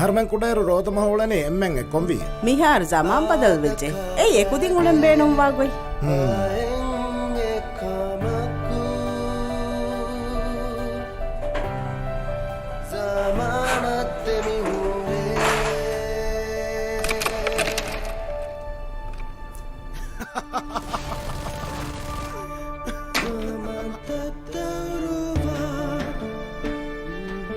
Harman kudaru roda mahulane emmen ekonvi. Mihar zaman badal veje. Ekudin ulen beenum wagoi.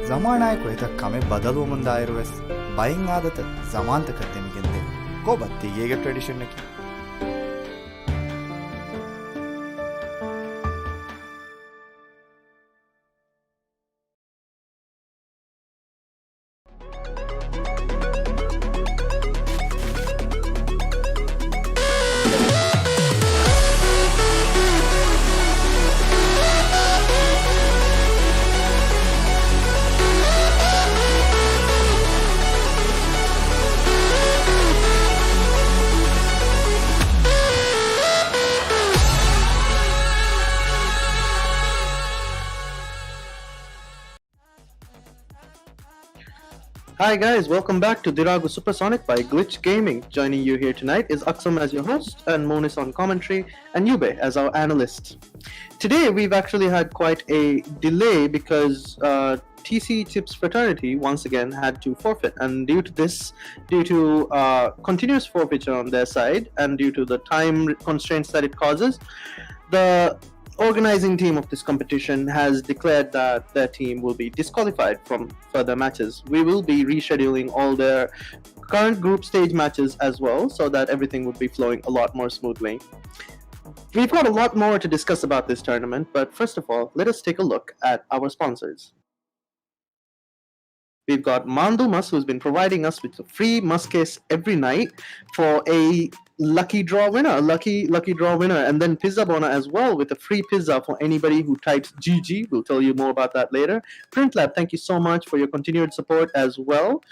ज़माना को इधर कमे बदलू मंदायर वैस बाइंग आदत ज़मान तक करते मिलते කොබත් ඒගේ ට්‍රැඩිෂන් එක. Hi guys, welcome back to Dhiraagu Supersonic by Glitch Gaming. Joining you here tonight is Aksam as your host and Monis on commentary and Yube as our analyst. Today we've actually had quite a delay because TC Tips Fraternity once again had to forfeit, and due to continuous forfeiture on their side and due to the time constraints that it causes, the organizing team of this competition has declared that their team will be disqualified from further matches. We will be rescheduling all their current group stage matches as well, so that everything would be flowing a lot more smoothly. We've got a lot more to discuss about this tournament, but first of all, let us take a look at our sponsors. We've got Mandumas, who's been providing us with a free muskes every night for a lucky draw winner, and then Pizza Bona as well with a free pizza for anybody who types GG. We'll tell you more about that later. PrintLab, thank you so much for your continued support as well.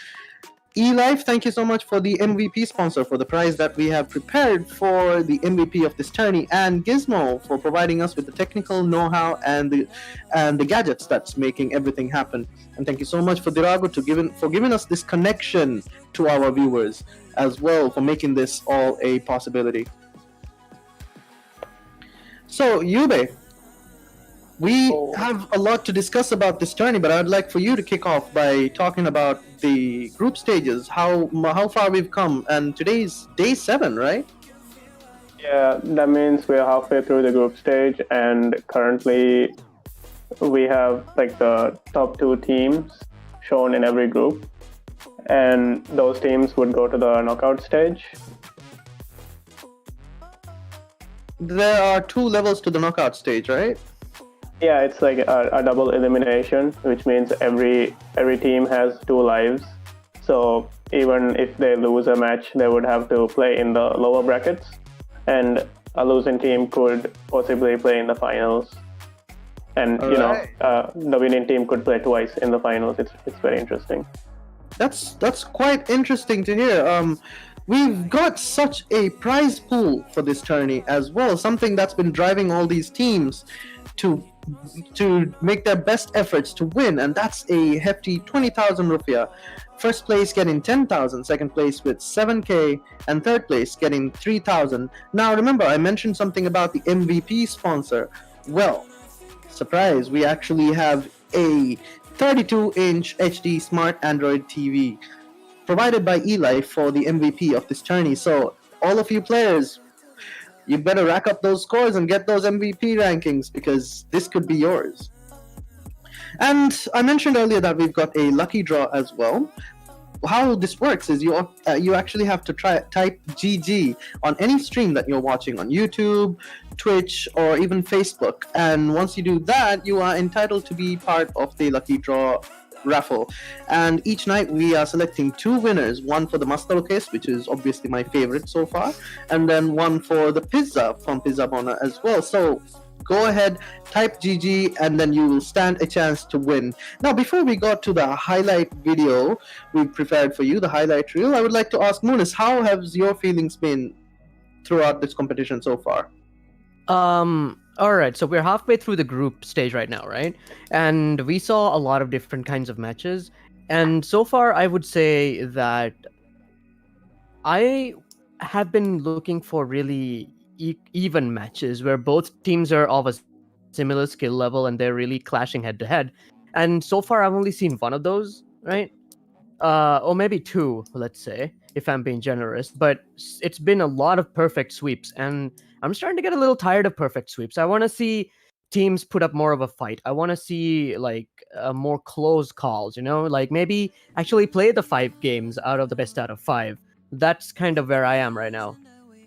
eLife, thank you so much for the MVP sponsor for the prize that we have prepared for the MVP of this tourney, and Gizmo for providing us with the technical know-how and the gadgets that's making everything happen. And thank you so much for Dhiraagu for giving us this connection to our viewers as well, for making this all a possibility. So Yube, we have a lot to discuss about this tourney, but I'd like for you to kick off by talking about the group stages, how far we've come, and today's day 7, right? Yeah, that means we're halfway through the group stage, and currently we have like the top 2 teams shown in every group, and those teams would go to the knockout stage. There are 2 levels to the knockout stage, right? Yeah, it's like a double elimination, which means every team has 2 lives. So even if they lose a match, they would have to play in the lower brackets, and a losing team could possibly play in the finals. And the winning team could play twice in the finals. It's very interesting. That's quite interesting to hear. We've got such a prize pool for this tourney as well, something that's been driving all these teams to make their best efforts to win, and that's a hefty 20,000 rupiah. First place getting 10,000, second place with 7k, and third place getting 3,000. Now remember, I mentioned something about the MVP sponsor. Well, surprise, we actually have a 32-inch HD smart Android TV provided by eLife for the MVP of this tourney. So all of you players, you better rack up those scores and get those MVP rankings, because this could be yours. And I mentioned earlier that we've got a lucky draw as well. How this works is you actually have to type GG on any stream that you're watching on YouTube, Twitch, or even Facebook. And once you do that, you are entitled to be part of the lucky draw raffle. And each night we are selecting 2 winners, one for the Masalo case, which is obviously my favorite so far, and then one for the pizza from Pizza Bona as well. So go ahead, type GG, and then you will stand a chance to win. Now, before we go to the highlight video we prepared for you, the highlight reel, I would like to ask Munis, how has your feelings been throughout this competition so far? All right, so we're halfway through the group stage right now, right? And we saw a lot of different kinds of matches. And so far, I would say that I have been looking for really even matches where both teams are of a similar skill level and they're really clashing head to head. And so far, I've only seen one of those, right? Or maybe 2, let's say, if I'm being generous. But it's been a lot of perfect sweeps, and I'm starting to get a little tired of perfect sweeps. I want to see teams put up more of a fight. I want to see like more close calls, like maybe actually play the 5 games out of the best out of 5. That's kind of where I am right now.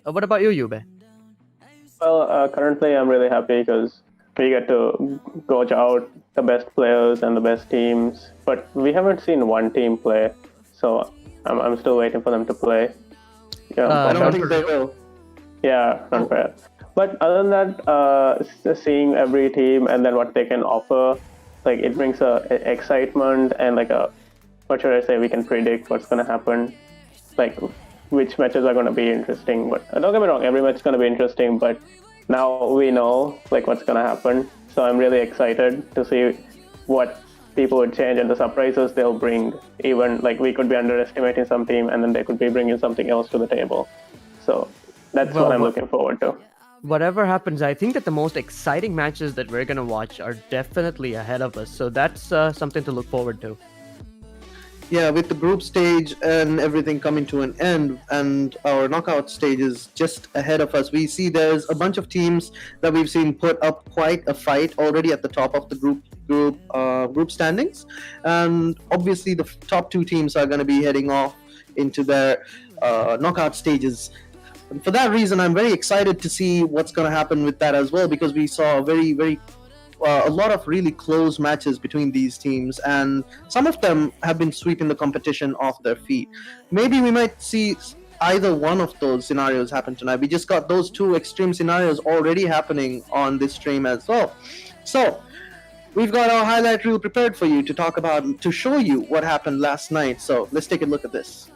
What about you, Yube? Well, currently I'm really happy because we get to gauge out the best players and the best teams, but we haven't seen one team play, so I'm still waiting for them to play. Yeah, I don't think they will. yeah, not fair. But other than that, seeing every team and then what they can offer, like it brings a excitement and like a, what should I say? We can predict what's gonna happen, like which matches are gonna be interesting. But don't get me wrong, every match is gonna be interesting. But now we know like what's gonna happen, so I'm really excited to see what people would change and the surprises they'll bring. Even like we could be underestimating some team and then they could be bringing something else to the table. So that's what I'm looking forward to. Whatever happens, I think that the most exciting matches that we're gonna watch are definitely ahead of us. So that's something to look forward to. Yeah, with the group stage and everything coming to an end, and our knockout stage is just ahead of us, we see there's a bunch of teams that we've seen put up quite a fight already at the top of the group standings, and obviously the top two teams are going to be heading off into their knockout stages. And for that reason, I'm very excited to see what's going to happen with that as well, because we saw a lot of really close matches between these teams, and some of them have been sweeping the competition off their feet. Maybe we might see either one of those scenarios happen tonight. We just got those two extreme scenarios already happening on this stream as well. So we've got our highlight reel prepared for you to talk about, to show you what happened last night. So let's take a look at this.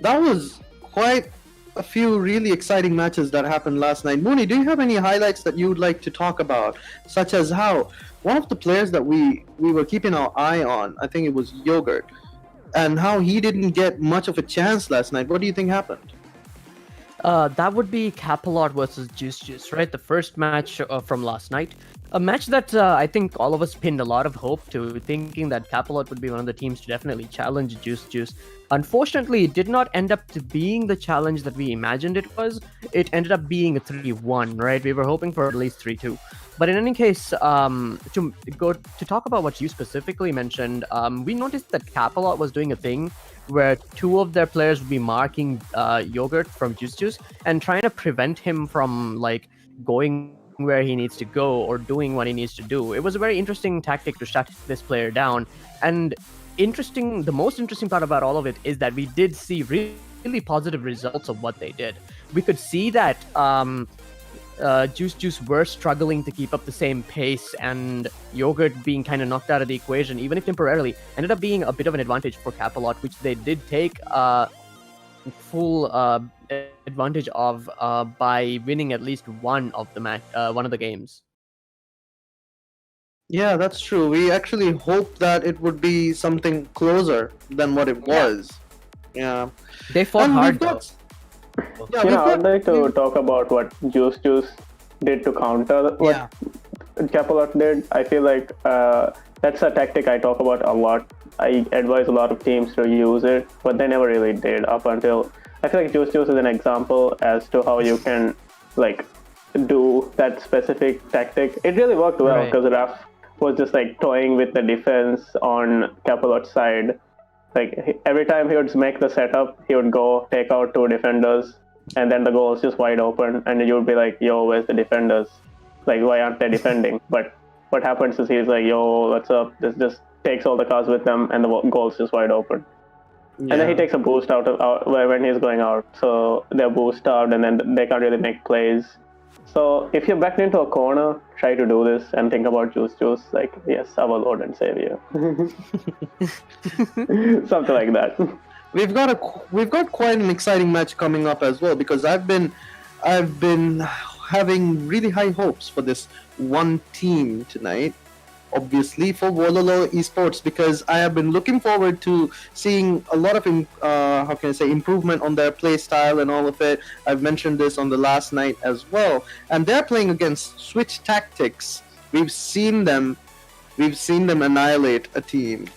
that was quite a few really exciting matches that happened last night. Mooney, do you have any highlights that you would like to talk about, such as how one of the players that we were keeping our eye on, I think it was Yogurt, and how he didn't get much of a chance last night? What do you think happened? That would be Capalot versus Juice, right? The first match from last night. A match that I think all of us pinned a lot of hope to, thinking that Capalot would be one of the teams to definitely challenge Juice. Unfortunately, it did not end up to being the challenge that we imagined it was. It ended up being a 3-1, right? We were hoping for at least 3-2. But in any case, to talk about what you specifically mentioned, we noticed that Capalot was doing a thing where two of their players would be marking Yogurt from Juice and trying to prevent him from like going where he needs to go or doing what he needs to do. It was a very interesting tactic to shut this player down. And the most interesting part about all of it is that we did see really positive results of what they did. We could see that Juice were struggling to keep up the same pace, and Yogurt being kind of knocked out of the equation, even if temporarily, ended up being a bit of an advantage for Capalot, which they did take full advantage of by winning at least one of the games. Yeah, that's true. We actually hoped that it would be something closer than what it was. Yeah. They fought And hard we've got- though. Yeah, You know, we've I'd got- like to talk about what Juice did to counter what Yeah. Capalot did. I feel like that's a tactic I talk about a lot. I advise a lot of teams to use it, but they never really did up until... I feel like Juice is an example as to how you can like do that specific tactic. It really worked well Right. because Raf was just like toying with the defense on Capalot's side. Like every time he would make the setup, he would go take out two defenders, and then the goal is just wide open, and you would be like, "Yo, where's the defenders? Like, why aren't they defending?" But what happens is he's like, "Yo, what's up?" This just takes all the cards with them, and the goal's just wide open. Yeah. And then he takes a boost out when he's going out, so they're boost out, and then they can't really make plays. So if you're backed into a corner, try to do this and think about Juice. Like, yes, our Lord and Savior, something like that. We've got quite an exciting match coming up as well, because I've been having really high hopes for this one team tonight. Obviously for WOLOLO Esports, because I have been looking forward to seeing a lot of improvement on their play style and all of it. I've mentioned this on the last night as well, and they're playing against Switch Tactics. We've seen them annihilate a team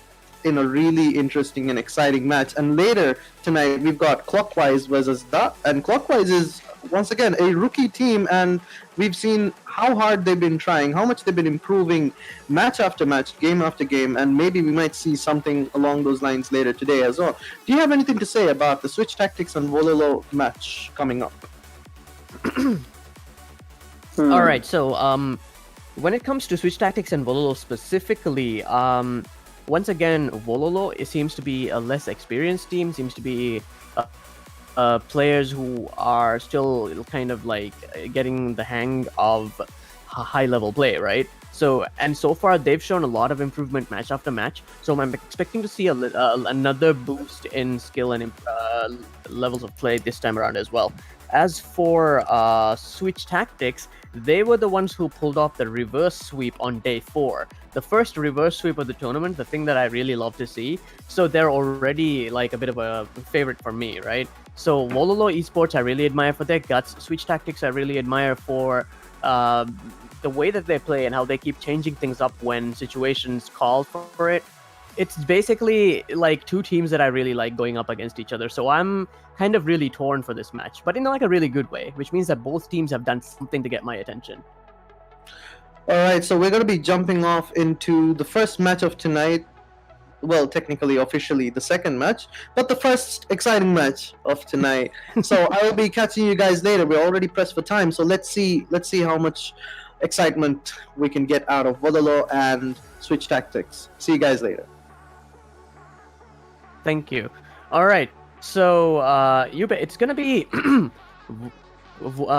in a really interesting and exciting match. And later tonight we've got CLOCKWISE versus DHAH, and CLOCKWISE is once again a rookie team, and we've seen how hard they've been trying, how much they've been improving match after match, game after game, and maybe we might see something along those lines later today as well. Do you have anything to say about the Switch Tactics and WOLOLO match coming up? All right, so when it comes to Switch Tactics and WOLOLO specifically, once again, WOLOLO, it seems to be a less experienced team, seems to be players who are still kind of like getting the hang of high-level play, right? So far they've shown a lot of improvement match after match. So I'm expecting to see another boost in skill and levels of play this time around as well. As for Switch Tactics, they were the ones who pulled off the reverse sweep on day 4. The first reverse sweep of the tournament, the thing that I really love to see. So they're already like a bit of a favorite for me, right? So WOLOLO Esports I really admire for their guts. Switch Tactics I really admire for the way that they play and how they keep changing things up when situations call for it. It's basically like two teams that I really like going up against each other. So I'm kind of really torn for this match, but in like a really good way, which means that both teams have done something to get my attention. All right, so we're going to be jumping off into the first match of tonight. Well, technically, officially, the second match, but the first exciting match of tonight. So I will be catching you guys later. We're already pressed for time, so let's see how much excitement we can get out of WOLOLO and Switch Tactics. See you guys later. Thank you. All right, so it's gonna be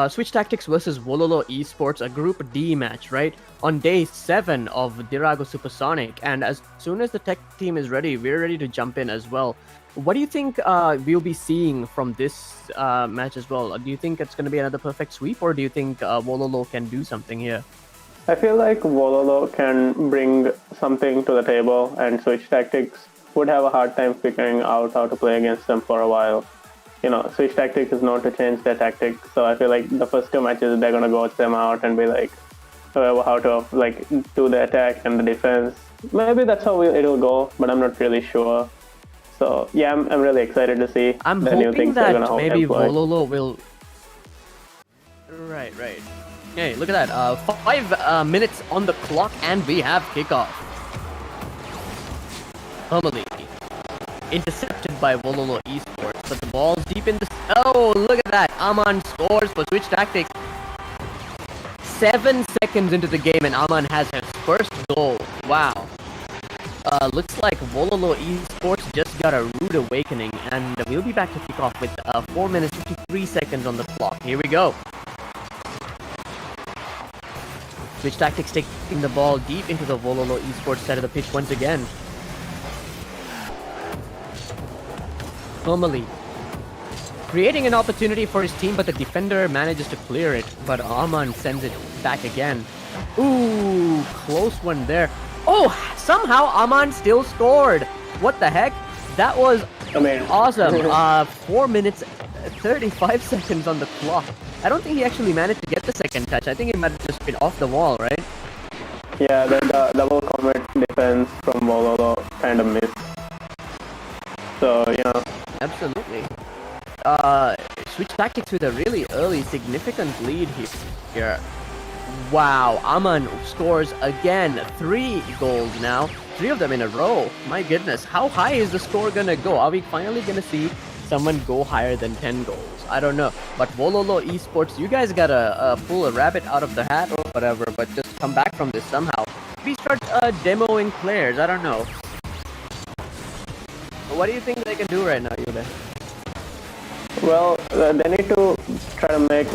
Switch Tactics versus WOLOLO Esports, a Group D match, right? On day 7 of Dhiraagu Supersonic. And as soon as the tech team is ready, we're ready to jump in as well. What do you think we'll be seeing from this match as well? Do you think it's going to be another perfect sweep, or do you think WOLOLO can do something here? I feel like WOLOLO can bring something to the table, and Switch Tactics would have a hard time figuring out how to play against them for a while. You know, Switch Tactics is known to change their tactics, so I feel like the first two matches they're gonna watch them out and be like, how to like do the attack and the defense. Maybe that's how it'll go, but I'm not really sure. So yeah, I'm really excited to see I'm the new hoping things they're that gonna maybe employ. WOLOLO will. Right. Hey, look at that. 5 minutes on the clock, and we have kickoff. Homily intercepted by WOLOLO Esports, but the ball's deep in the. Oh, look at that! Aman scores for Switch Tactics. 7 seconds into the game, and Aman has his first goal. Wow. Looks like WOLOLO Esports just got a rude awakening, and we'll be back to kick off with 4 minutes 53 seconds on the clock. Here we go. Switch Tactics taking the ball deep into the WOLOLO Esports side of the pitch once again. Normally creating an opportunity for his team, but the defender manages to clear it, but Aman sends it back again. Ooh, close one there. Oh, somehow Aman still scored. What the heck? That was awesome. 4 minutes 35 seconds on the clock. I don't think he actually managed to get the second touch. I think he might have just been off the wall, right? Yeah, the double commit defense from WOLOLO kind of missed. So, yeah. Absolutely. Switch Tactics with a really early significant lead here. Wow, Aman scores again. 3 goals now. 3 of them in a row. My goodness, how high is the score gonna go? Are we finally gonna see someone go higher than 10 goals? I don't know. But WOLOLO Esports, you guys gotta pull a rabbit out of the hat or whatever, but just come back from this somehow. We start demoing players, I don't know. What do you think they can do right now, Yude? Well, they need to try to make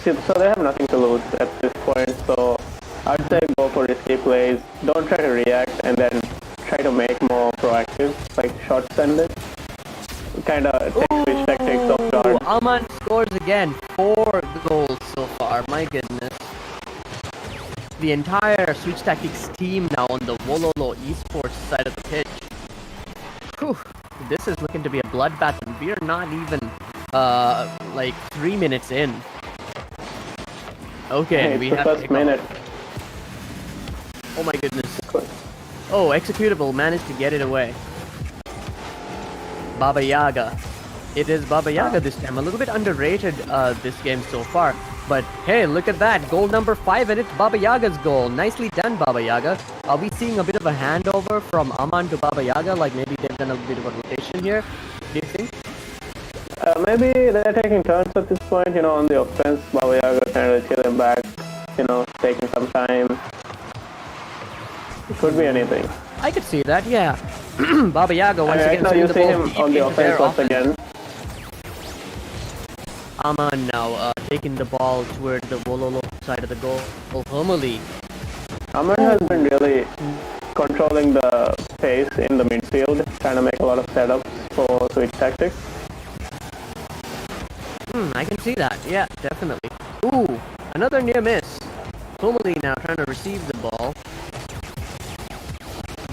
so they have nothing to lose at this point. So I'd say go for risky plays. Don't try to react, and then try to make more proactive, like short send it. Kind of take Switch Tactics off guard. Aman scores again. 4 goals so far. My goodness. The entire Switch Tactics team now on the WOLOLO Esports side of the pitch. Whew, this is looking to be a bloodbath, and we are not even 3 minutes in. Okay, Hey, we it's the have first minute. Oh my goodness. Oh, executable managed to get it away. Baba Yaga. It is Baba Yaga this time. A little bit underrated this game so far. But hey, look at that. Goal number 5, and it's Baba Yaga's goal. Nicely done, Baba Yaga. Are we seeing a bit of a handover from Aman to Baba Yaga? Like maybe they've done a bit of a rotation here? Do you think? Maybe they're taking turns at this point, on the offense. Baba Yaga kind of chilling back, taking some time. It could be anything. I could see that, yeah. Baba Yaga once Right again now sending you the see ball him deep on the into their offense once again. Aman now taking the ball toward the WOLOLO side of the goal. Homily. Aman has been really controlling the pace in the midfield, trying to make a lot of setups for Switch Tactics. I can see that. Yeah, definitely. Ooh, another near miss. Homily now trying to receive the ball.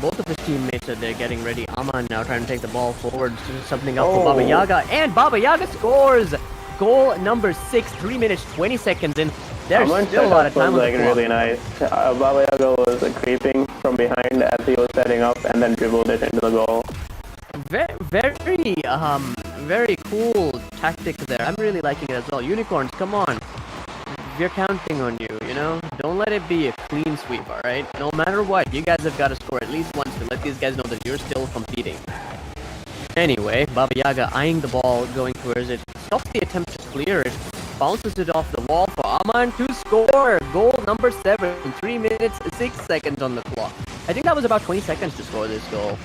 Both of his teammates are there getting ready. Aman now trying to take the ball forward, something up for Baba Yaga, and Baba Yaga scores! Goal number 6, 3 minutes 20 seconds in. There's Aman's still a lot of setup time was on the clock. really nice. Baba Yaga was creeping from behind as he was setting up, and then dribbled it into the goal. Very cool tactic there. I'm really liking it as well. Unicorns, come on. We're counting on you, Don't let it be a clean sweep, alright? No matter what, you guys have got to score at least once to let these guys know that you're still competing. Anyway, Baba Yaga eyeing the ball, going towards it. Stops the attempt to clear it. Bounces it off the wall for Aman to score! Goal number 7, 3 minutes, 6 seconds on the clock. I think that was about 20 seconds to score this goal.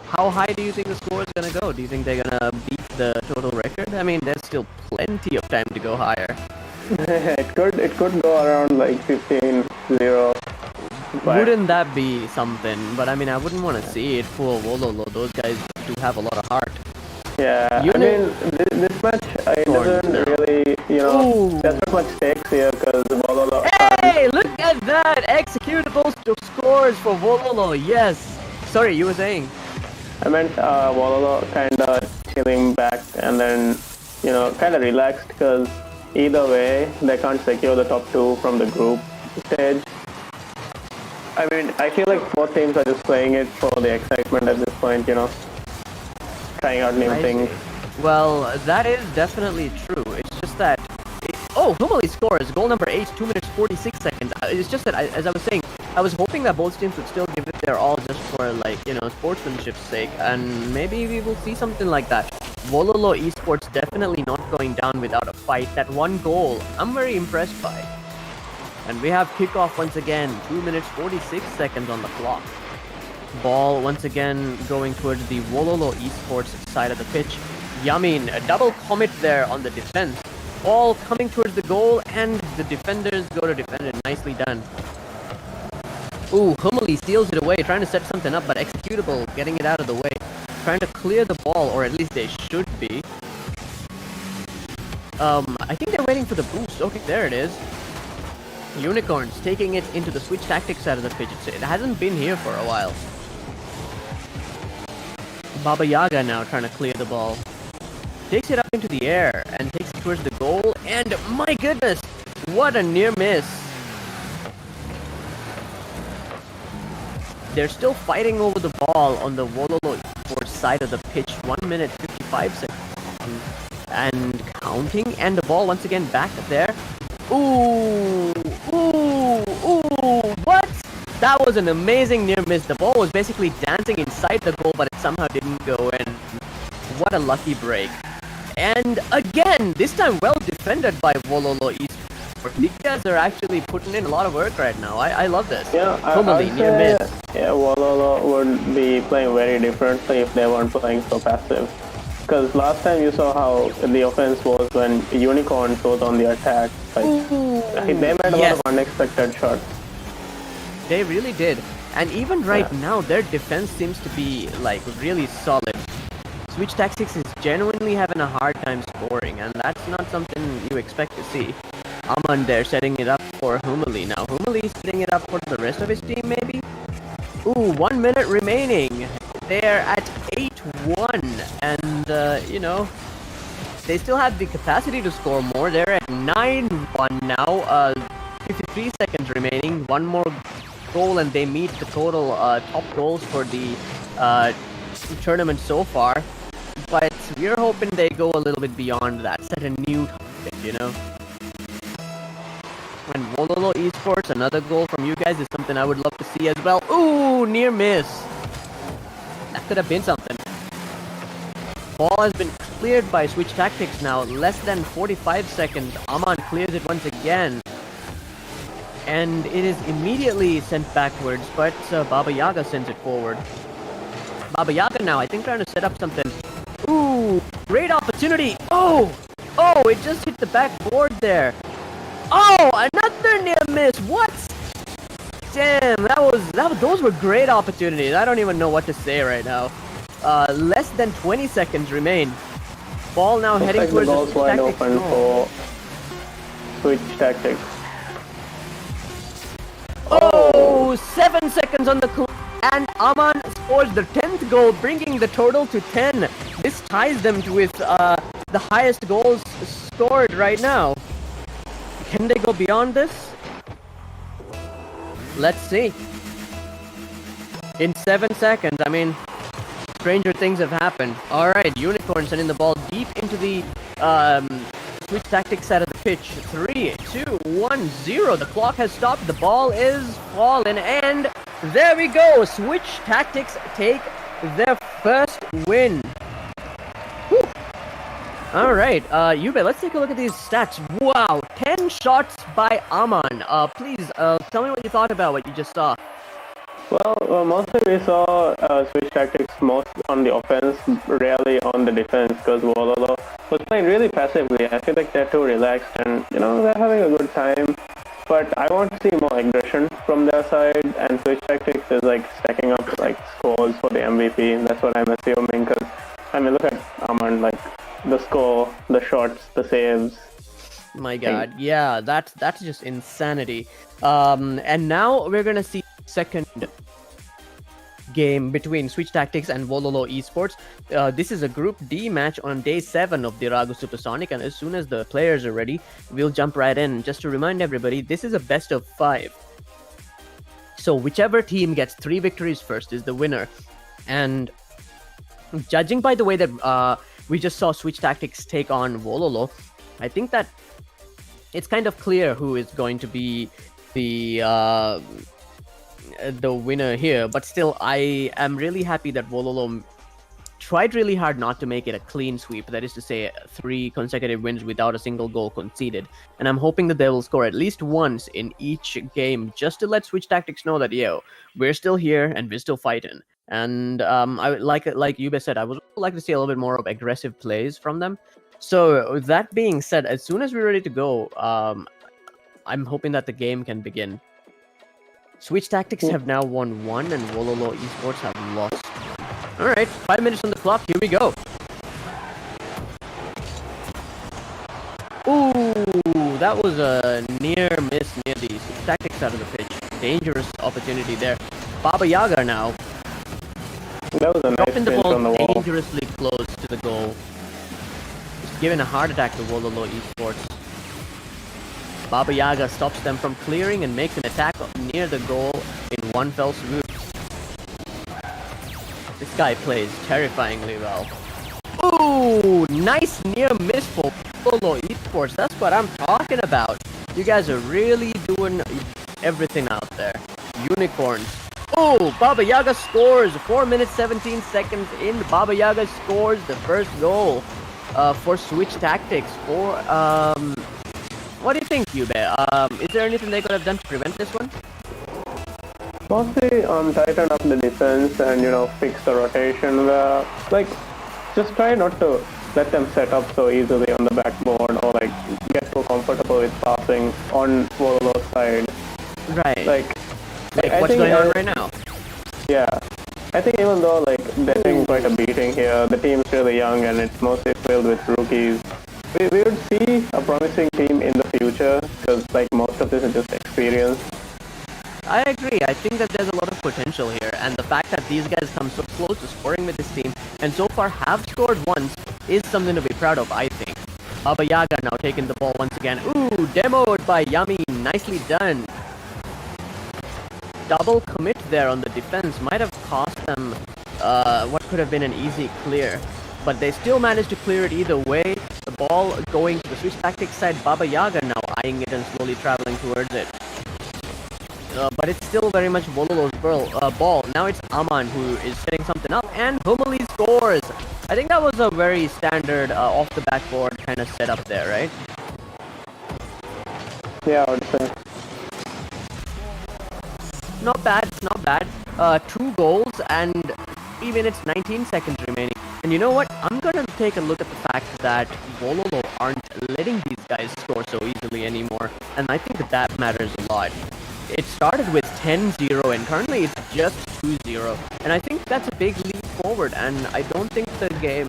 How high do you think the score is going to go? Do you think they're going to beat the total record? I mean, there's still plenty of time to go higher. It could go around 15-0. But Wouldn't that be something? But I mean, I wouldn't want to see it full WOLOLO. Those guys do have a lot of heart. yeah, I Unit- mean, this match it doesn't really, Ooh. there's not much stakes here because WOLOLO. Hey, look at that! Executable scores for WOLOLO. Yes. Sorry, you were saying. I meant WOLOLO kind of chilling back and then, kind of relaxed because either way, they can't secure the top 2 from the group stage. I mean, I feel like both teams are just playing it for the excitement at this point, trying out new things. Well, that is definitely true. It's just that. Humali scores goal number 8, 2 minutes 46 seconds. It's just that, as I was saying, I was hoping that both teams would still give it their all just for sportsmanship's sake, and maybe we will see something like that. WOLOLO esports definitely not going down without a fight. That one goal, I'm very impressed by. And we have kickoff once again, 2 minutes 46 seconds on the clock. Ball once again going towards the WOLOLO esports side of the pitch. Yamin, a double commit there on the defense. Ball coming towards the goal, and the defenders go to defend it. Nicely done. Ooh, Humali steals it away, trying to set something up, but executable, getting it out of the way. Trying to clear the ball, or at least they should be. I think they're waiting for the boost. Okay, there it is. Unicorns taking it into the switch tactics side of the pitch. It hasn't been here for a while. Baba Yaga now trying to clear the ball. Takes it up into the air and takes it towards the goal. And my goodness, what a near miss. They're still fighting over the ball on the WOLOLO esports side of the pitch. 1 minute 55 seconds. And counting. And the ball once again back there. Ooh, what? That was an amazing near miss. The ball was basically dancing inside the goal, but it somehow didn't go in. What a lucky break. And again, this time well defended by WOLOLO esports. These guys are actually putting in a lot of work right now. I love this. Yeah, Humali, near miss. Yeah, WOLOLO would be playing very differently if they weren't playing so passive. Because last time you saw how the offense was when Unicorns was on the attack. They made a lot of unexpected shots. They really did. And even right now, their defense seems to be really solid. Switch Tactics is genuinely having a hard time scoring, and that's not something you expect to see. Aman there setting it up for Humali. Now Humali setting it up for the rest of his team, maybe? Ooh, 1 minute remaining. They're at 8-1, and they still have the capacity to score more. They're at 9-1 now. 53 seconds remaining. One more goal, and they meet the total top goals for the tournament so far. But we're hoping they go a little bit beyond that, set a new target, And WOLOLO esports, another goal from you guys is something I would love to see as well. Ooh, near miss. That could have been something. Ball has been cleared by Switch Tactics now. Less than 45 seconds. Aman clears it once again. And it is immediately sent backwards, but Baba Yaga sends it forward. Baba Yaga now, I think, trying to set up something. Ooh, great opportunity. Oh, it just hit the backboard there. Oh, another near miss. What? Damn, those were great opportunities. I don't even know what to say right now. Less than 20 seconds remain. Ball now heading like towards the goal's wide open for Switch Tactics. Oh, 7 seconds on the clock, and Aman scores the 10th goal, bringing the total to 10. This ties them with the highest goals scored right now. Can they go beyond this? Let's see. In 7 seconds, I mean, stranger things have happened. Alright, Unicorn sending the ball deep into the Switch Tactics side of the pitch. 3, 2, 1, 0. The clock has stopped. The ball is fallen. And there we go. Switch Tactics take their first win. Whew. Alright, Yube, let's take a look at these stats. Wow, 10 shots by Aman. Please, tell me what you thought about what you just saw. Well, mostly we saw Switch Tactics most on the offense, rarely on the defense, because WOLOLO was playing really passively. I feel like they're too relaxed and, they're having a good time. But I want to see more aggression from their side, and Switch Tactics is like stacking up like scores for the MVP. That's what I'm assuming. Because I mean, look at Aman, like the score, the shots, the saves. My God, yeah, that's just insanity. And now we're gonna see second game between Switch Tactics and WOLOLO Esports. This is a Group D match on day 7 of Dhiraagu Supersonic, and as soon as the players are ready, we'll jump right in. Just to remind everybody, this is a best of 5. So whichever team gets 3 victories first is the winner. And judging by the way that we just saw Switch Tactics take on WOLOLO, I think that it's kind of clear who is going to be the winner here. But still, I am really happy that WOLOLO tried really hard not to make it a clean sweep. That is to say, 3 consecutive wins without a single goal conceded. And I'm hoping that they will score at least once in each game, just to let Switch Tactics know that, yo, we're still here and we're still fighting. And I would like Yube said, I would like to see a little bit more of aggressive plays from them. So with that being said, as soon as we're ready to go, I'm hoping that the game can begin. Switch Tactics have now won 1 and WOLOLO Esports have lost. Alright, 5 minutes on the clock, here we go. Ooh, that was a near miss near the Switch Tactics side of the pitch. Dangerous opportunity there. Baba Yaga now. That was a nice Dropping the pinch ball on the wall. dangerously close to the goal. Just giving a heart attack to WOLOLO Esports. Baba Yaga stops them from clearing and makes an attack near the goal in one fell swoop. This guy plays terrifyingly well. Ooh, nice near miss for WOLOLO Esports. That's what I'm talking about. You guys are really doing everything out there. Unicorns. Oh, Baba Yaga scores. 4 minutes 17 seconds in. Baba Yaga scores the first goal for Switch Tactics. What do you think, Yube? Is there anything they could have done to prevent this one? Mostly tighten up the defense and, you know, fix the rotation where, like, just try not to let them set up so easily on the backboard or, like, get so comfortable with passing on WOLOLO's side. Right. Like what's going on right now? Yeah. I think even though, like, they're taking quite a beating here, the team's really young and it's mostly filled with rookies. We would see a promising team in the future because, like, most of this is just experience. I agree. I think that there's a lot of potential here, and the fact that these guys come so close to scoring with this team and so far have scored once is something to be proud of, I think. Baba Yaga now taking the ball once again. Ooh, demoed by Yummy. Nicely done. Double commit there on the defense might have cost them what could have been an easy clear. But they still managed to clear it either way. The ball going to the Switch Tactics side. Baba Yaga now eyeing it and slowly traveling towards it. But it's still very much WOLOLO's ball. Now it's Aman who is setting something up, and Humali scores. I think that was a very standard off the backboard kind of setup there, right? Yeah, I would say. Not bad, not bad. 2 goals and 3 minutes 19 seconds remaining. And you know what? I'm gonna take a look at the fact that WOLOLO aren't letting these guys score so easily anymore, and I think that matters a lot. It started with 10-0 and currently it's just 2-0, and I think that's a big leap forward, and I don't think the game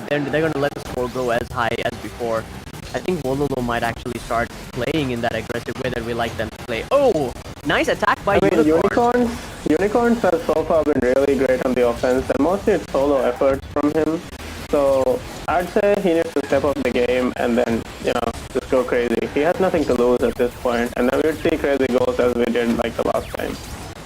they're going to let the score go as high as before. I think WOLOLO might actually start playing in that aggressive way that we like them to play. Oh, nice attack by Unicorn. Unicorns have so far been really great on the offense, and mostly it's solo efforts from him. So I'd say he needs to step up the game and then, you know, just go crazy. He has nothing to lose at this point, and then we'd see crazy goals as we did like the last time.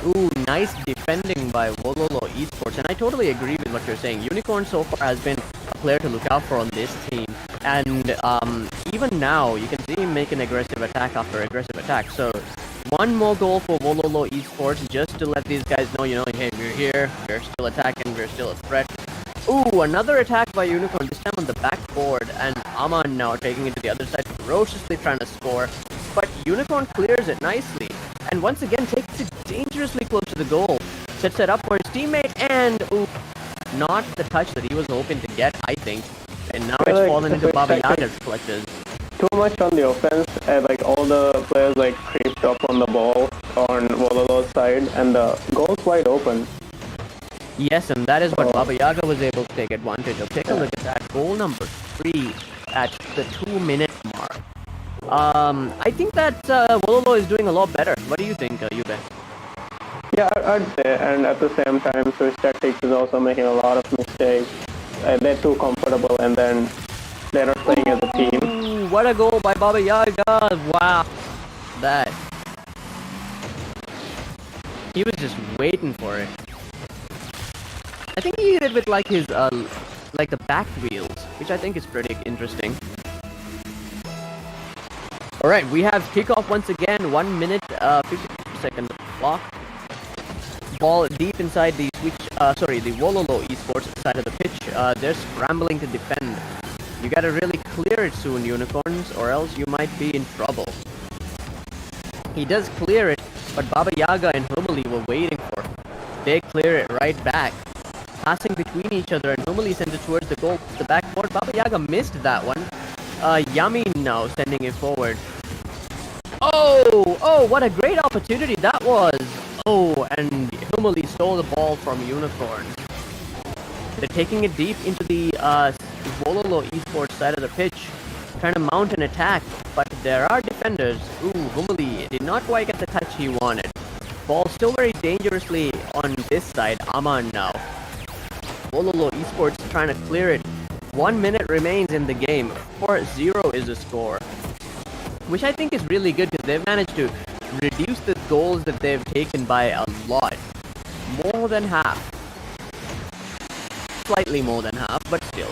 Ooh, nice defending by WOLOLO Esports, and I totally agree with what you're saying. Unicorn so far has been a player to look out for on this team, and even now you can see him make an aggressive attack after aggressive attack. So one more goal for WOLOLO Esports just to let these guys know, you know, hey, we're here, we're still attacking, we're still a threat. Ooh, another attack by Unicorn, this time on the backboard, and Aman now taking it to the other side, ferociously trying to score, but Unicorn clears it nicely, and once again takes it dangerously close to the goal, sets it up for his teammate, and ooh, not the touch that he was hoping to get, I think, and now it's fallen into Baba Yaga's clutches. Too much on the offense, and like all the players like creeped up on the ball on Wololo's side, and the goal's wide open. Yes, and that is what Baba Yaga was able to take advantage of. Take a look at that. Goal number 3 at the 2-minute mark. I think that Wololo is doing a lot better. What do you think, Yube? Yeah, I'd say, and at the same time, Swiss Tactics is also making a lot of mistakes. They're too comfortable, and then they're not playing as a team. Ooh, what a goal by Baba Yaga! Wow, that he was just waiting for it. I think he hit it with like his like the back wheels, which I think is pretty interesting. All right, we have kickoff once again. 1 minute, 50-second clock. Ball deep inside the the WOLOLO esports side of the pitch. They're scrambling to defend. You gotta really clear it soon, Unicorns, or else you might be in trouble. He does clear it, but Baba Yaga and Humali were waiting for it. They clear it right back. Passing between each other, and Humali sends it towards the goal, the backboard. Baba Yaga missed that one. Yummy now sending it forward. Oh, what a great opportunity that was. Oh, and Humali stole the ball from Unicorn. They're taking it deep into the WOLOLO esports side of the pitch, trying to mount an attack, but there are defenders. Ooh, Humali did not quite get the touch he wanted. Ball still very dangerously on this side. Aman now. WOLOLO esports trying to clear it. 1 minute remains in the game. 4-0 is the score, which I think is really good because they've managed to reduce the goals that they've taken by a lot. More than half. Slightly more than half, but still.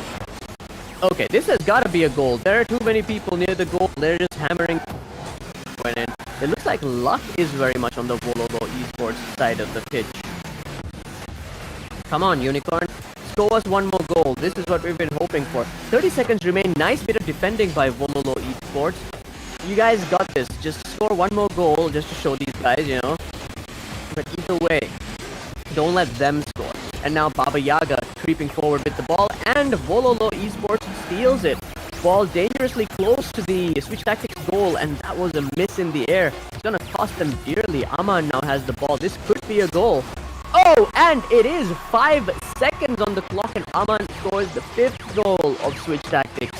Okay, this has got to be a goal. There are too many people near the goal. They're just hammering. It looks like luck is very much on the WOLOLO esports side of the pitch. Come on, Unicorn. Score us one more goal. This is what we've been hoping for. 30 seconds remain. Nice bit of defending by WOLOLO esports. You guys got this. Just score one more goal just to show these guys, you know. But either way, don't let them score. And now Baba Yaga creeping forward with the ball, and WOLOLO esports steals it. Ball dangerously close to the Switch Tactics goal, and that was a miss in the air. It's gonna cost them dearly. Aman now has the ball. This could be a goal. Oh, and it is 5 seconds on the clock, and Aman scores the 5th goal of Switch Tactics.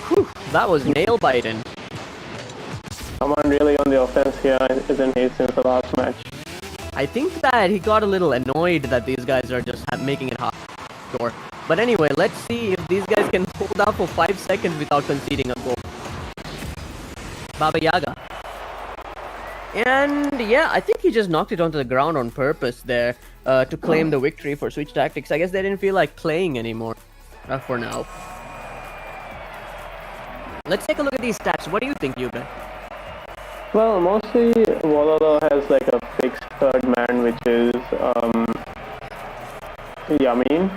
Whew, that was nail-biting. Aman really on the offense here, isn't he, since the last match? I think that he got a little annoyed that these guys are just making it hard to score. But anyway, let's see if these guys can hold out for 5 seconds without conceding a goal. Baba Yaga. And yeah, I think he just knocked it onto the ground on purpose there to claim the victory for Switch Tactics. I guess they didn't feel like playing anymore for now. Let's take a look at these stats. What do you think, Yube? Well, mostly WOLOLO has like a fixed third man, which is Yamin,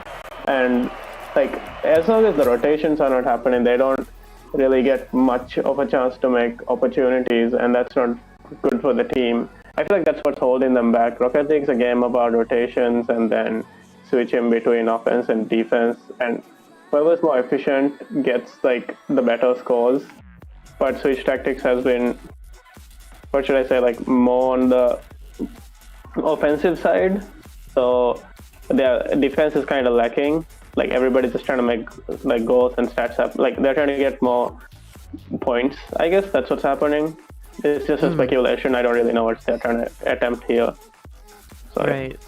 and like as long as the rotations are not happening, they don't really get much of a chance to make opportunities, and that's not good for the team. I feel like that's what's holding them back. Rocket League's a game about rotations and then switching between offense and defense, and whoever's more efficient gets like the better scores. But Switch Tactics has been, what should I say, like more on the offensive side, so their defense is kind of lacking. Like everybody's just trying to make like goals and stats up. Like they're trying to get more points. I guess that's what's happening. It's just a speculation. I don't really know what they're trying to attempt here. Sorry. Right.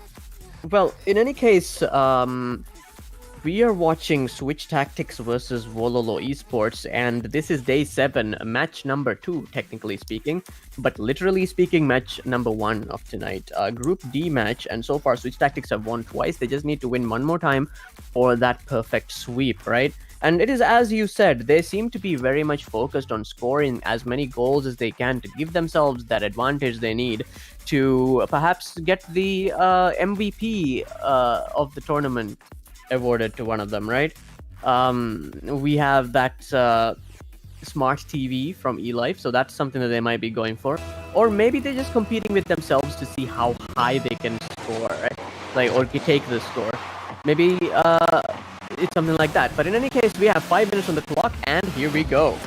Well, in any case, we are watching Switch Tactics versus WOLOLO Esports, and this is day 7, match number 2, technically speaking, but literally speaking, match number 1 of tonight. Group D match, and so far Switch Tactics have won twice. They just need to win one more time for that perfect sweep, right? And it is as you said, they seem to be very much focused on scoring as many goals as they can to give themselves that advantage they need to perhaps get the MVP of the tournament awarded to one of them, right? We have that smart TV from eLife, so that's something that they might be going for. Or maybe they're just competing with themselves to see how high they can score, right? Like, or take the score. Maybe it's something like that. But in any case, we have 5 minutes on the clock, and here we go.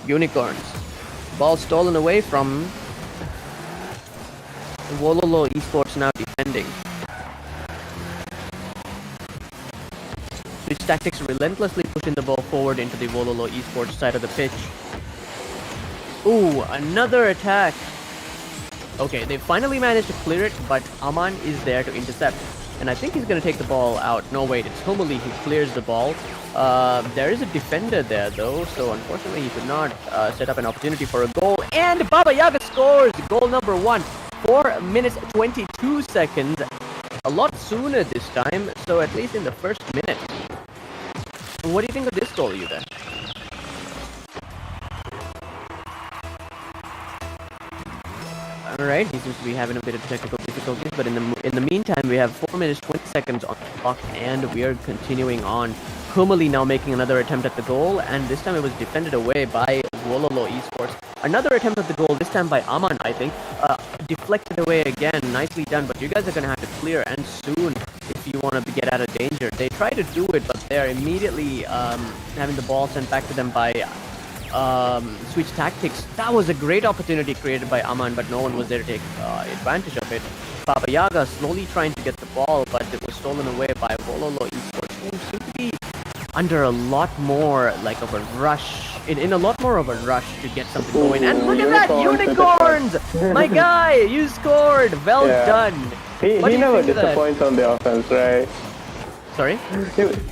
Unicorns. Ball stolen away from WOLOLO Esports now defending. Switch Tactics relentlessly pushing the ball forward into the WOLOLO Esports side of the pitch. Ooh, another attack. Okay, they finally managed to clear it, but Aman is there to intercept. And I think he's going to take the ball out. No, wait, it's Homoli who clears the ball. There is a defender there, though, so unfortunately he could not set up an opportunity for a goal. And Baba Yaga scores goal number 1. 4 minutes 22 seconds. A lot sooner this time, so at least in the first minute. What do you think of this goal, Yuda? Alright, he seems to be having a bit of technical difficulties, but in the meantime, we have 4 minutes 20 seconds on the clock, and we are continuing on. Humali now making another attempt at the goal, and this time it was defended away by WOLOLO Esports. Another attempt at the goal, this time by Aman, I think. Deflected away again, nicely done, but you guys are going to have to clear, and soon, if you want to get out of danger. They try to do it, but they're immediately having the ball sent back to them by Switch Tactics. That was a great opportunity created by Aman, but no one was there to take advantage of it. Baba Yaga slowly trying to get the ball, but it was stolen away by WOLOLO Esports, who seem to be under a lot more like of a rush, in a lot more of a rush to get something going. And look at that, unicorns! My guy, you scored! Well done! He never disappoints on the offense, right? Sorry?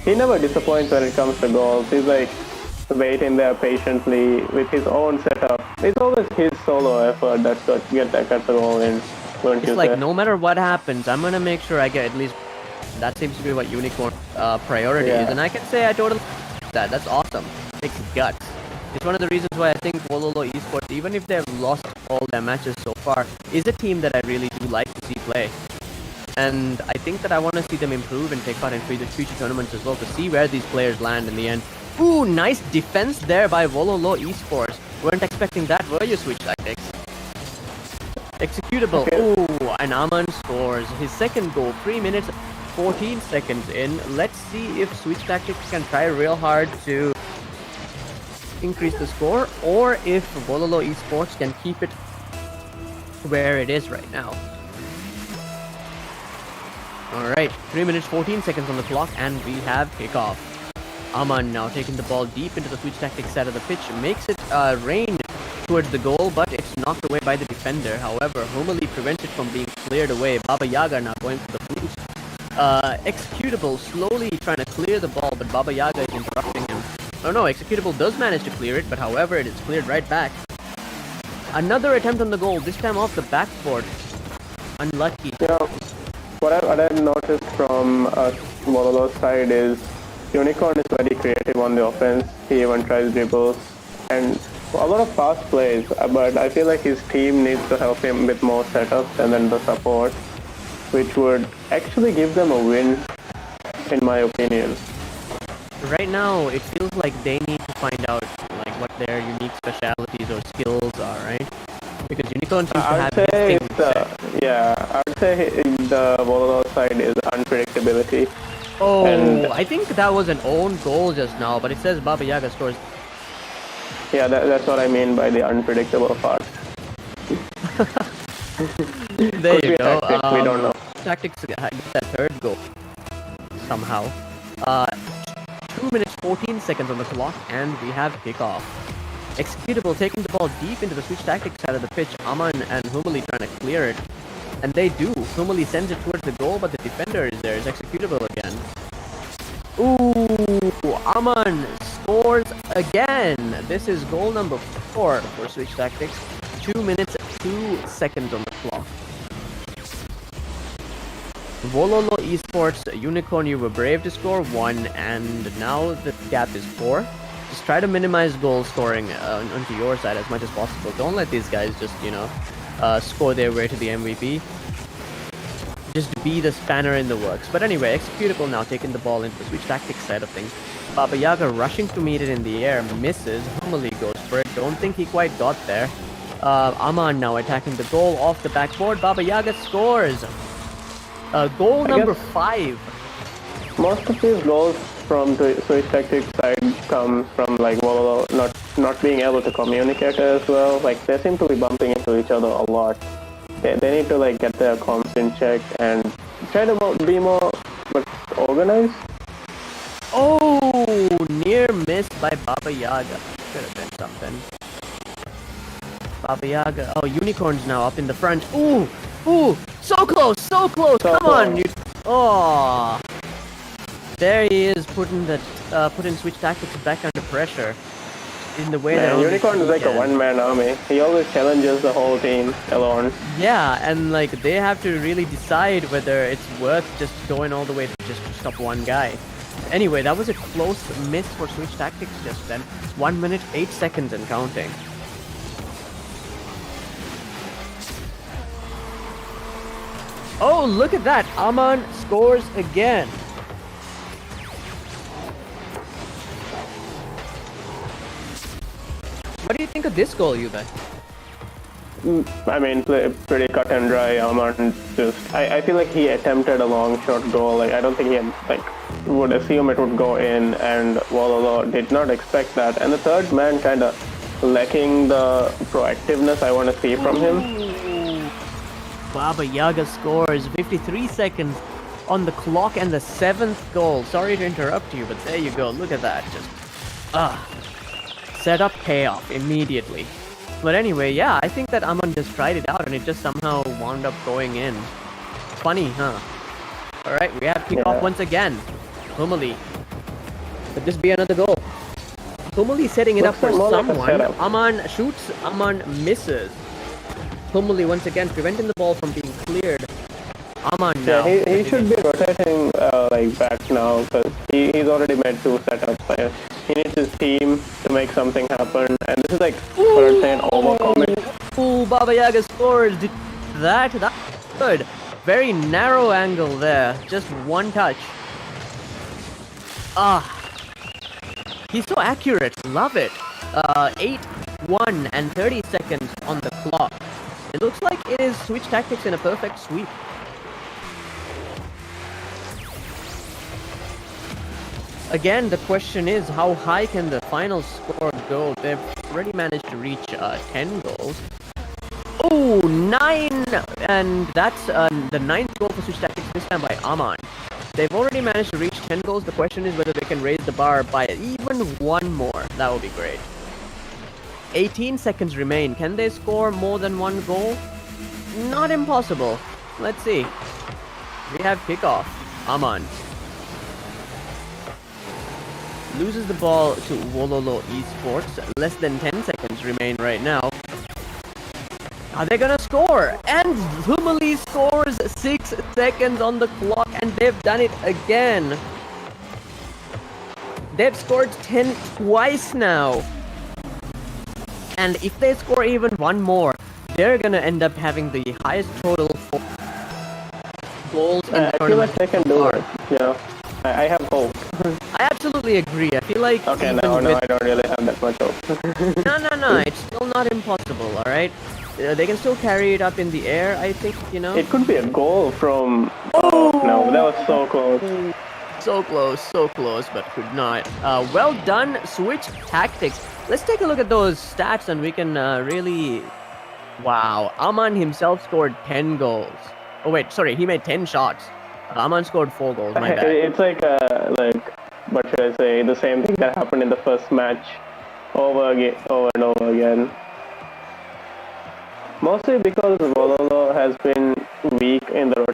He never disappoints when it comes to goals. He's like waiting there patiently with his own setup. It's always his solo effort that gets the goal in. It's like no matter what happens, I'm gonna make sure I get at least. That seems to be what Unicorn priority is, and I can say I totally that's awesome. It takes guts. It's one of the reasons why I think WOLOLO Esports, even if they've lost all their matches so far, is a team that I really do like to see play. And I think that I want to see them improve and take part in future tournaments as well to see where these players land in the end. Ooh, nice defense there by WOLOLO Esports. Weren't expecting that, were you, Switch Tactics? Executable. Ooh, and Aman scores his second goal, 3 minutes 14 seconds in. Let's see if Switch Tactics can try real hard to increase the score, or if WOLOLO Esports can keep it where it is right now. Alright, 3 minutes 14 seconds on the clock, and we have kickoff. Aman now taking the ball deep into the Switch Tactics side of the pitch, makes it rain towards the goal, but it's knocked away by the defender. However, Homoli prevents it from being cleared away. Baba Yaga now going for the flute. Executable slowly trying to clear the ball, but Baba Yaga is interrupting him. Oh no, Executable does manage to clear it, but however, it is cleared right back. Another attempt on the goal, this time off the backboard. Unlucky. Yeah, what I've noticed from WOLOLO's side is Unicorn is very creative on the offense. He even tries dribbles and a lot of fast plays, but I feel like his team needs to help him with more setups and then the support, which would actually give them a win, in my opinion. Right now, it feels like they need to find out like what their unique specialities or skills are, right? Because Unicorn seems to have his things set. I would say the WOLOLO side is unpredictability. Oh, and I think that was an own goal just now, but it says Baba Yaga scores. Yeah, that's what I mean by the unpredictable part. There you go. Tactics, we don't know. Tactics get that third goal somehow. 2 minutes 14 seconds on the clock, and we have kickoff. Executable taking the ball deep into the Switch Tactics side of the pitch. Aman and Humali trying to clear it. And they do. Humali sends it towards the goal, but the defender is there. It's Executable again. Ooh, Aman scores again. This is goal number 4 for Switch Tactics. 2 minutes 2 seconds on the clock. WOLOLO Esports, Unicorn, you were brave to score 1, and now the gap is 4. Just try to minimize goal scoring onto your side as much as possible. Don't let these guys just, score their way to the MVP. Just be the spanner in the works. But anyway, Executable now taking the ball into the Switch Tactics side of things. Baba Yaga rushing to meet it in the air, misses. Humali goes for it. Don't think he quite got there. Aman now attacking the goal off the backboard. Baba Yaga scores. Goal number 5. Most of these goals from the Switch Tactics side come from like WOLOLO not being able to communicate as well. Like they seem to be bumping into each other a lot. they need to like get their comms in check and try to be more organized. Oh, near miss by Baba Yaga. Could have been something. Baba Yaga. Oh, Unicorn's now up in the front. Ooh, so close, so close. So Come on, close. Oh, there he is, putting Switch Tactics back under pressure in the way that Man, only Unicorn is he like a can. one-man army. He always challenges the whole team alone. Yeah, and like they have to really decide whether it's worth just going all the way to just stop one guy. Anyway, that was a close miss for Switch Tactics just then. 1 minute, 8 seconds and counting. Oh, look at that! Aman scores again. What do you think of this goal, Yuba? I mean, pretty cut and dry. Aman just, I feel like he attempted a long shot goal. Like I don't think he had, like, would assume it would go in, and WOLOLO did not expect that. And the third man kind of lacking the proactiveness I want to see from him. Baba Yaga scores 53 seconds on the clock and the 7th goal. Sorry to interrupt you, but there you go. Look at that. Just set up payoff immediately. But anyway, yeah, I think that Aman just tried it out and it just somehow wound up going in. Funny, huh? Alright, we have kickoff once again. Humali. Could this be another goal? Humali setting it up for Looks more like a someone. setup. Aman shoots, Aman misses. Humali once again preventing the ball from being cleared. Aman now. Yeah, he should be rotating like back now because he's already made 2 setups. He needs his team to make something happen, and this is like what I'm saying, overcommit. Ooh, Baba Yaga scores. That's good. Very narrow angle there. Just one touch. He's so accurate. Love it. 8, 1, and 30 seconds on the clock. It looks like it is Switch Tactics in a perfect sweep. Again, the question is, how high can the final score go? They've already managed to reach 10 goals. Oh, 9! And that's the 9th goal for Switch Tactics, this time by Aman. They've already managed to reach 10 goals. The question is whether they can raise the bar by even one more. That would be great. 18 seconds remain. Can they score more than one goal? Not impossible. Let's see. We have kickoff. Aman loses the ball to WOLOLO Esports. Less than 10 seconds remain right now. Are they gonna score? And Humali scores 6 seconds on the clock, and they've done it again. They've scored 10 twice now. And if they score even one more, they're gonna end up having the highest total for goals in the I feel tournament. like they can do it. Yeah, I have hope. I absolutely agree. I feel like Okay, even no, with... I don't really have that much hope. No, it's still not impossible, alright? They can still carry it up in the air, I think, you know? It could be a goal from... Oh, no, that was so close. So close, but could not. Well done, Switch Tactics. Let's take a look at those stats and we can really... Wow, Aman himself scored 10 goals. Oh wait, sorry, he made 10 shots. Aman scored 4 goals, my bad. It's like, what should I say, the same thing that happened in the first match over and over again. Mostly because WOLOLO has been weak in the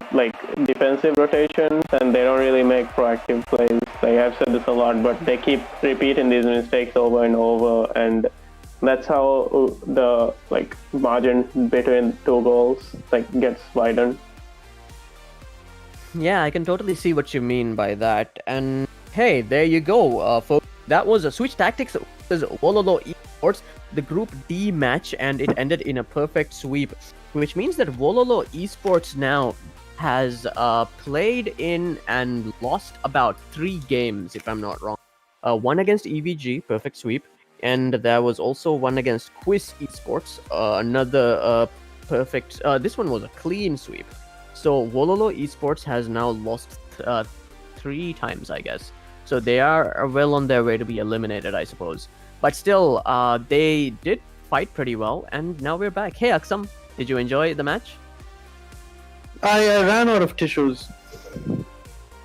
defensive rotations, and they don't really make proactive plays. Like I've said this a lot, but they keep repeating these mistakes over and over, and that's how the margin between 2 goals gets widened. Yeah, I can totally see what you mean by that. And hey, there you go, folks. That was a Switch Tactics versus WOLOLO Esports, the Group D match, and it ended in a perfect sweep, which means that WOLOLO Esports now has played in and lost about 3 games, if I'm not wrong. One against EVG, perfect sweep, and there was also one against Quiz Esports, another perfect. This one was a clean sweep. So WOLOLO Esports has now lost 3 times, I guess. So they are well on their way to be eliminated, I suppose. But still, they did fight pretty well, and now we're back. Hey, Aksam, did you enjoy the match? I ran out of tissues.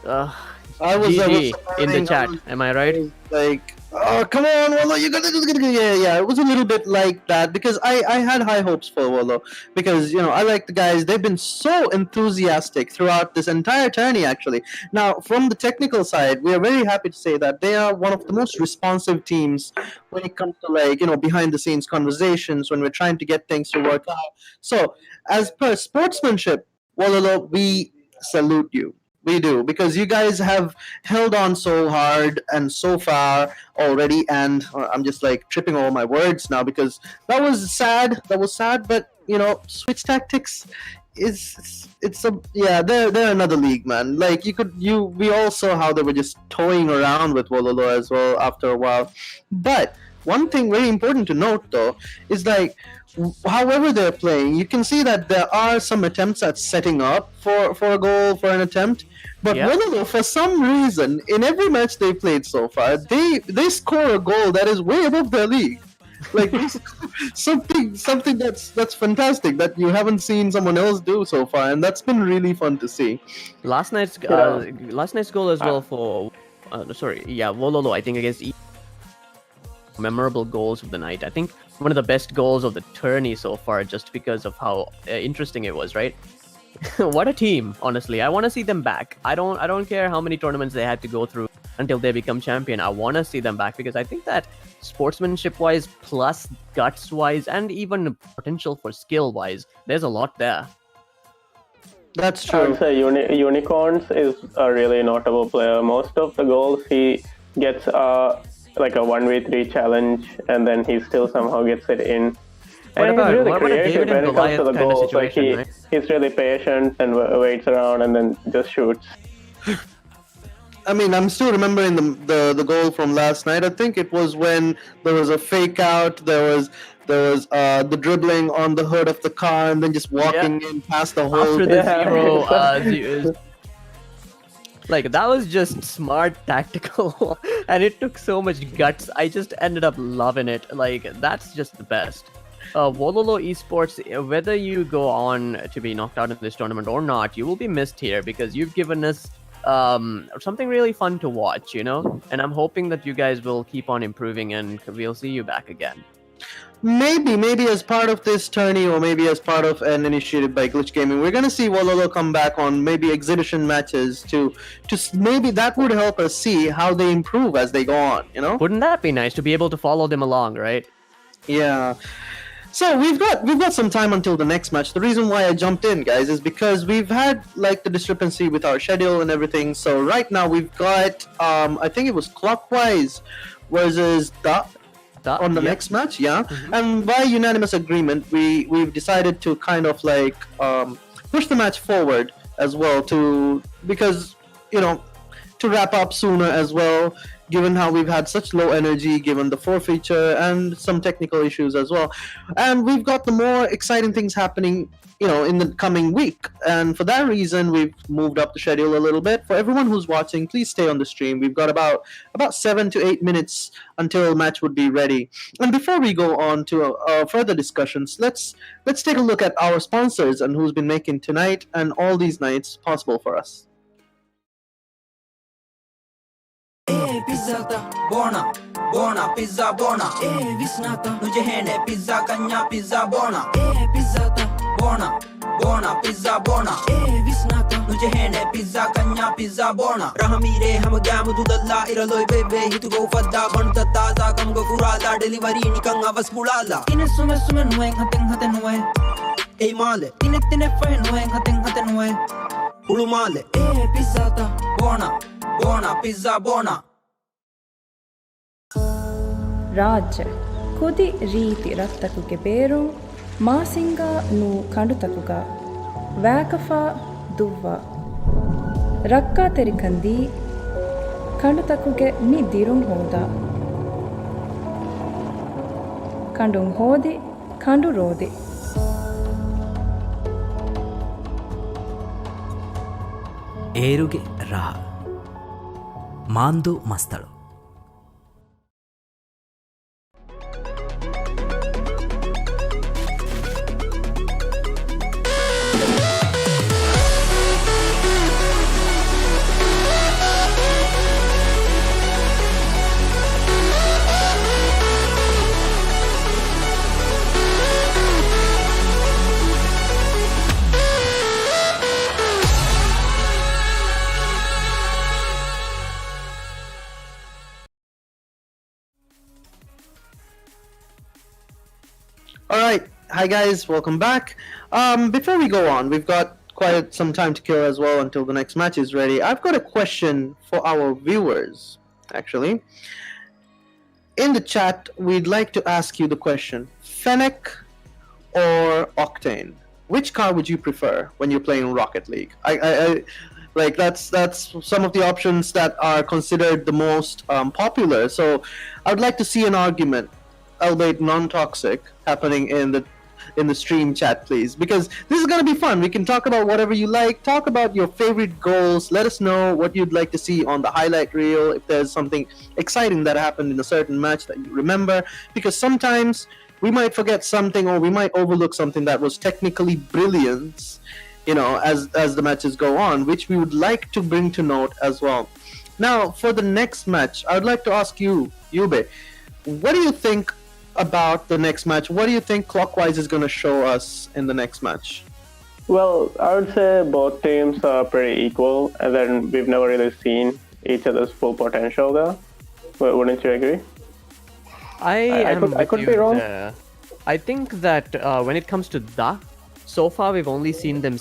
Uh, I was GG in the supporting, chat. Am I right? Like, oh, come on, Wolo, you gotta do it. Yeah. It was a little bit like that because I had high hopes for Wolo because, I like the guys. They've been so enthusiastic throughout this entire tourney, actually. Now, from the technical side, we are very happy to say that they are one of the most responsive teams when it comes to, behind the scenes conversations when we're trying to get things to work out. So, as per sportsmanship, Wololo, we salute you. We do, because you guys have held on so hard and so far already, and I'm just like tripping over my words now because that was sad. But Switch Tactics they're another league, man. Like we all saw how they were just toying around with Wololo as well after a while. But one thing very important to note though is like, however they're playing, you can see that there are some attempts at setting up for a goal, for an attempt. But Wololo, for some reason, in every match they played so far, they score a goal that is way above their league. Like something that's fantastic that you haven't seen someone else do so far, and that's been really fun to see. Last night's goal as well for Wololo, I think, against memorable goals of the night. I think one of the best goals of the tourney so far, just because of how interesting it was, right? What a team, honestly. I want to see them back. I don't care how many tournaments they had to go through until they become champion. I want to see them back because I think that sportsmanship-wise, plus guts-wise, and even potential for skill-wise, there's a lot there. That's true. I would say Unicorns is a really notable player. Most of the goals he gets like a 1v3 challenge, and then he still somehow gets it in. What And about he's really a creative David when and it comes to the Goliath kind of goals. Like situation, right? he's really patient and waits around and then just shoots. I mean, I'm still remembering the goal from last night. I think it was when there was a fake out. There was the dribbling on the hood of the car and then just walking in past the whole. After the zero. Like, that was just smart tactical, and it took so much guts. I just ended up loving it. Like, that's just the best. Wololo Esports, whether you go on to be knocked out in this tournament or not, you will be missed here because you've given us something really fun to watch, And I'm hoping that you guys will keep on improving and we'll see you back again. Maybe as part of this tourney, or maybe as part of an initiative by Glitch Gaming, we're gonna see Wololo come back on maybe exhibition matches to maybe that would help us see how they improve as they go on. Wouldn't that be nice to be able to follow them along, right? Yeah. So we've got some time until the next match. The reason why I jumped in, guys, is because we've had like the discrepancy with our schedule and everything. So right now we've got I think it was Clockwise versus DHAH on the next match, and by unanimous agreement we've decided to kind of like push the match forward as well because to wrap up sooner as well, given how we've had such low energy given the forfeiture and some technical issues as well. And we've got the more exciting things happening in the coming week, and for that reason we've moved up the schedule a little bit. For everyone who's watching, please stay on the stream. We've got about 7 to 8 minutes until the match would be ready. And before we go on to further discussions, let's take a look at our sponsors and who's been making tonight and all these nights possible for us. Pizzata buona, buona pizza buona. Visnata non c'è pizza cagna pizza buona. Pizzata buona, buona pizza buona. Visnata non c'è pizza cagna pizza buona. Rahamire hum gam dudalla iraloi bebe hitu go fadda banta taza kam go kurala delivery nikan avas bulala. Tine sume nueng haten nueng. Ei male tine fe nueng haten nueng. Ulu male pizzata buona, buona pizza buona. ರಾಜ್ಯ ಕುದಿ ರೀತಿ ರತ್ತಕುಗೆ ಬೇರು ಮಾಸಿಂಗ ನು ಕಂಡುತಕುಗ ವ್ಯಾಕಫಾ ದುವ್ವ ರಕ್ಕಾ ತೆರಿಕಂದಿ ಕಂಡುತಕುಗೆ ನಿ ದಿರುಂ ಹೋದ ಕಂಡುಂ ಹೋದಿ ಕಂಡು ರೋದಿ ಏರುಗೆ ರಾಹ ಮಾಂದು ಮಸ್ತಳು right. Hi guys, welcome back. Before we go on, we've got quite some time to kill as well until the next match is ready. I've got a question for our viewers, actually. In the chat, we'd like to ask you the question: Fennec or Octane? Which car would you prefer when you're playing Rocket League? I like that's some of the options that are considered the most popular. So I would like to see an argument, albeit non-toxic, happening in the stream chat, please, because this is going to be fun. We can talk about whatever you like, talk about your favorite goals, let us know what you'd like to see on the highlight reel, if there's something exciting that happened in a certain match that you remember, because sometimes we might forget something or we might overlook something that was technically brilliant, you know, as the matches go on, which we would like to bring to note as well. Now, for the next match, I would like to ask you, Yube, what do you think about the next match? What do you think Clockwise is going to show us in the next match? Well, I would say both teams are pretty equal, and then we've never really seen each other's full potential there. Wouldn't you agree? I could be wrong. I think that when it comes to DHAH, so far we've only seen them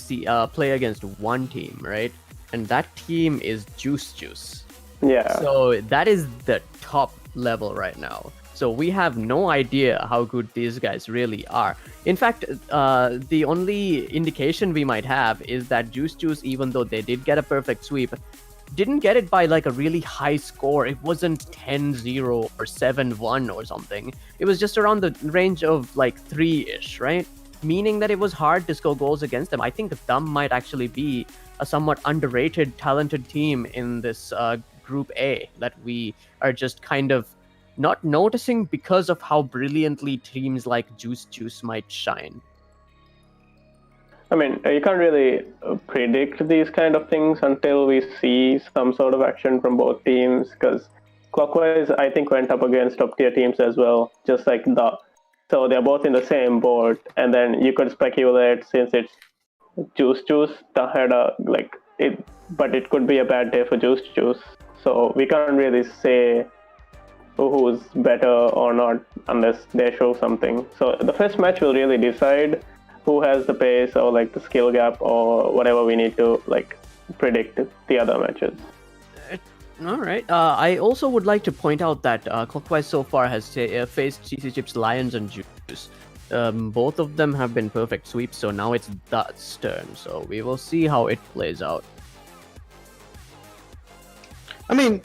play against one team, right? And that team is Juice. Yeah. So that is the top level right now. So we have no idea how good these guys really are. In fact, the only indication we might have is that Juice, even though they did get a perfect sweep, didn't get it by like a really high score. It wasn't 10-0 or 7-1 or something. It was just around the range of like 3-ish, right? Meaning that it was hard to score goals against them. I think them might actually be a somewhat underrated, talented team in this Group A that we are just kind of not noticing because of how brilliantly teams like Juice might shine. I mean, you can't really predict these kind of things until we see some sort of action from both teams, because Clockwise, I think, went up against top-tier teams as well, just like DHAH. So they're both in the same boat, and then you could speculate, since it's Juice, DHAH had but it could be a bad day for Juice. So we can't really say who's better or not unless they show something. So the first match will really decide who has the pace or like the skill gap or whatever we need to like predict the other matches. All right. I also would like to point out that Clockwise so far has faced CC Chips, Lions, and Juice. Both of them have been perfect sweeps, so now it's DHAH's turn. So we will see how it plays out. I mean,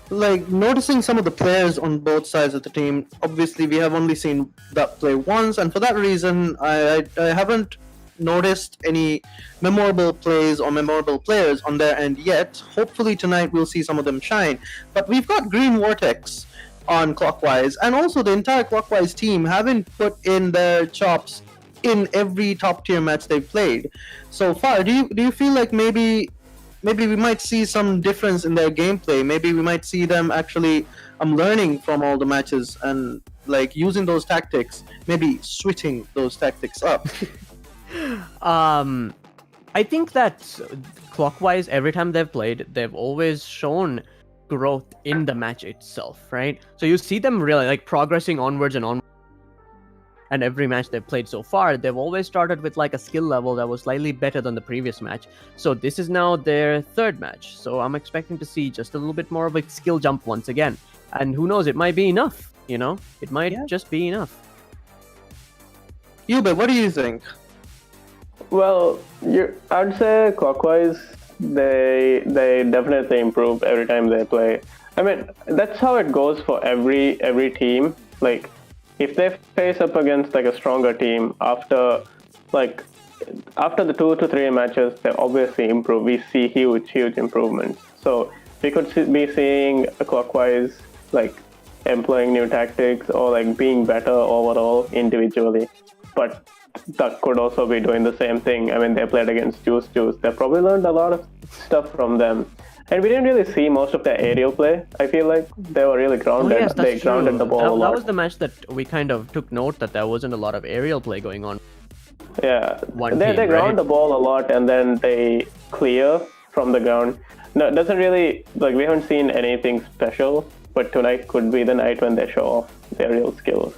like, noticing some of the players on both sides of the team, obviously we have only seen that play once, and for that reason I haven't noticed any memorable plays or memorable players on their end yet. Hopefully tonight we'll see some of them shine. But we've got Green Vortex on Clockwise, and also the entire Clockwise team haven't put in their chops in every top tier match they've played so far. Do you feel like maybe we might see some difference in their gameplay? Maybe we might see them actually learning from all the matches and like using those tactics, maybe switching those tactics up. I think that Clockwise, every time they've played, they've always shown growth in the match itself, right? So you see them really like progressing onwards and onwards. And every match they've played so far, they've always started with like a skill level that was slightly better than the previous match. So this is now their third match. So I'm expecting to see just a little bit more of a skill jump once again. And who knows, it might be enough, you know? It might just be enough. Yube, what do you think? Well, I'd say Clockwise, they definitely improve every time they play. I mean, that's how it goes for every team. Like, if they face up against like a stronger team after the 2 to 3 matches, they obviously improve. We see huge improvements. So we could be seeing a Clockwise like employing new tactics or like being better overall individually. But that could also be doing the same thing. I mean, they played against Juice. They probably learned a lot of stuff from them. And we didn't really see most of their aerial play. I feel like they were really grounded. Oh, yes, that's they grounded true. the ball a lot. That was the match that we kind of took note that there wasn't a lot of aerial play going on. Yeah, they ground the ball a lot and then they clear from the ground. No, it doesn't really, like, we haven't seen anything special, but tonight could be the night when they show off their real skills.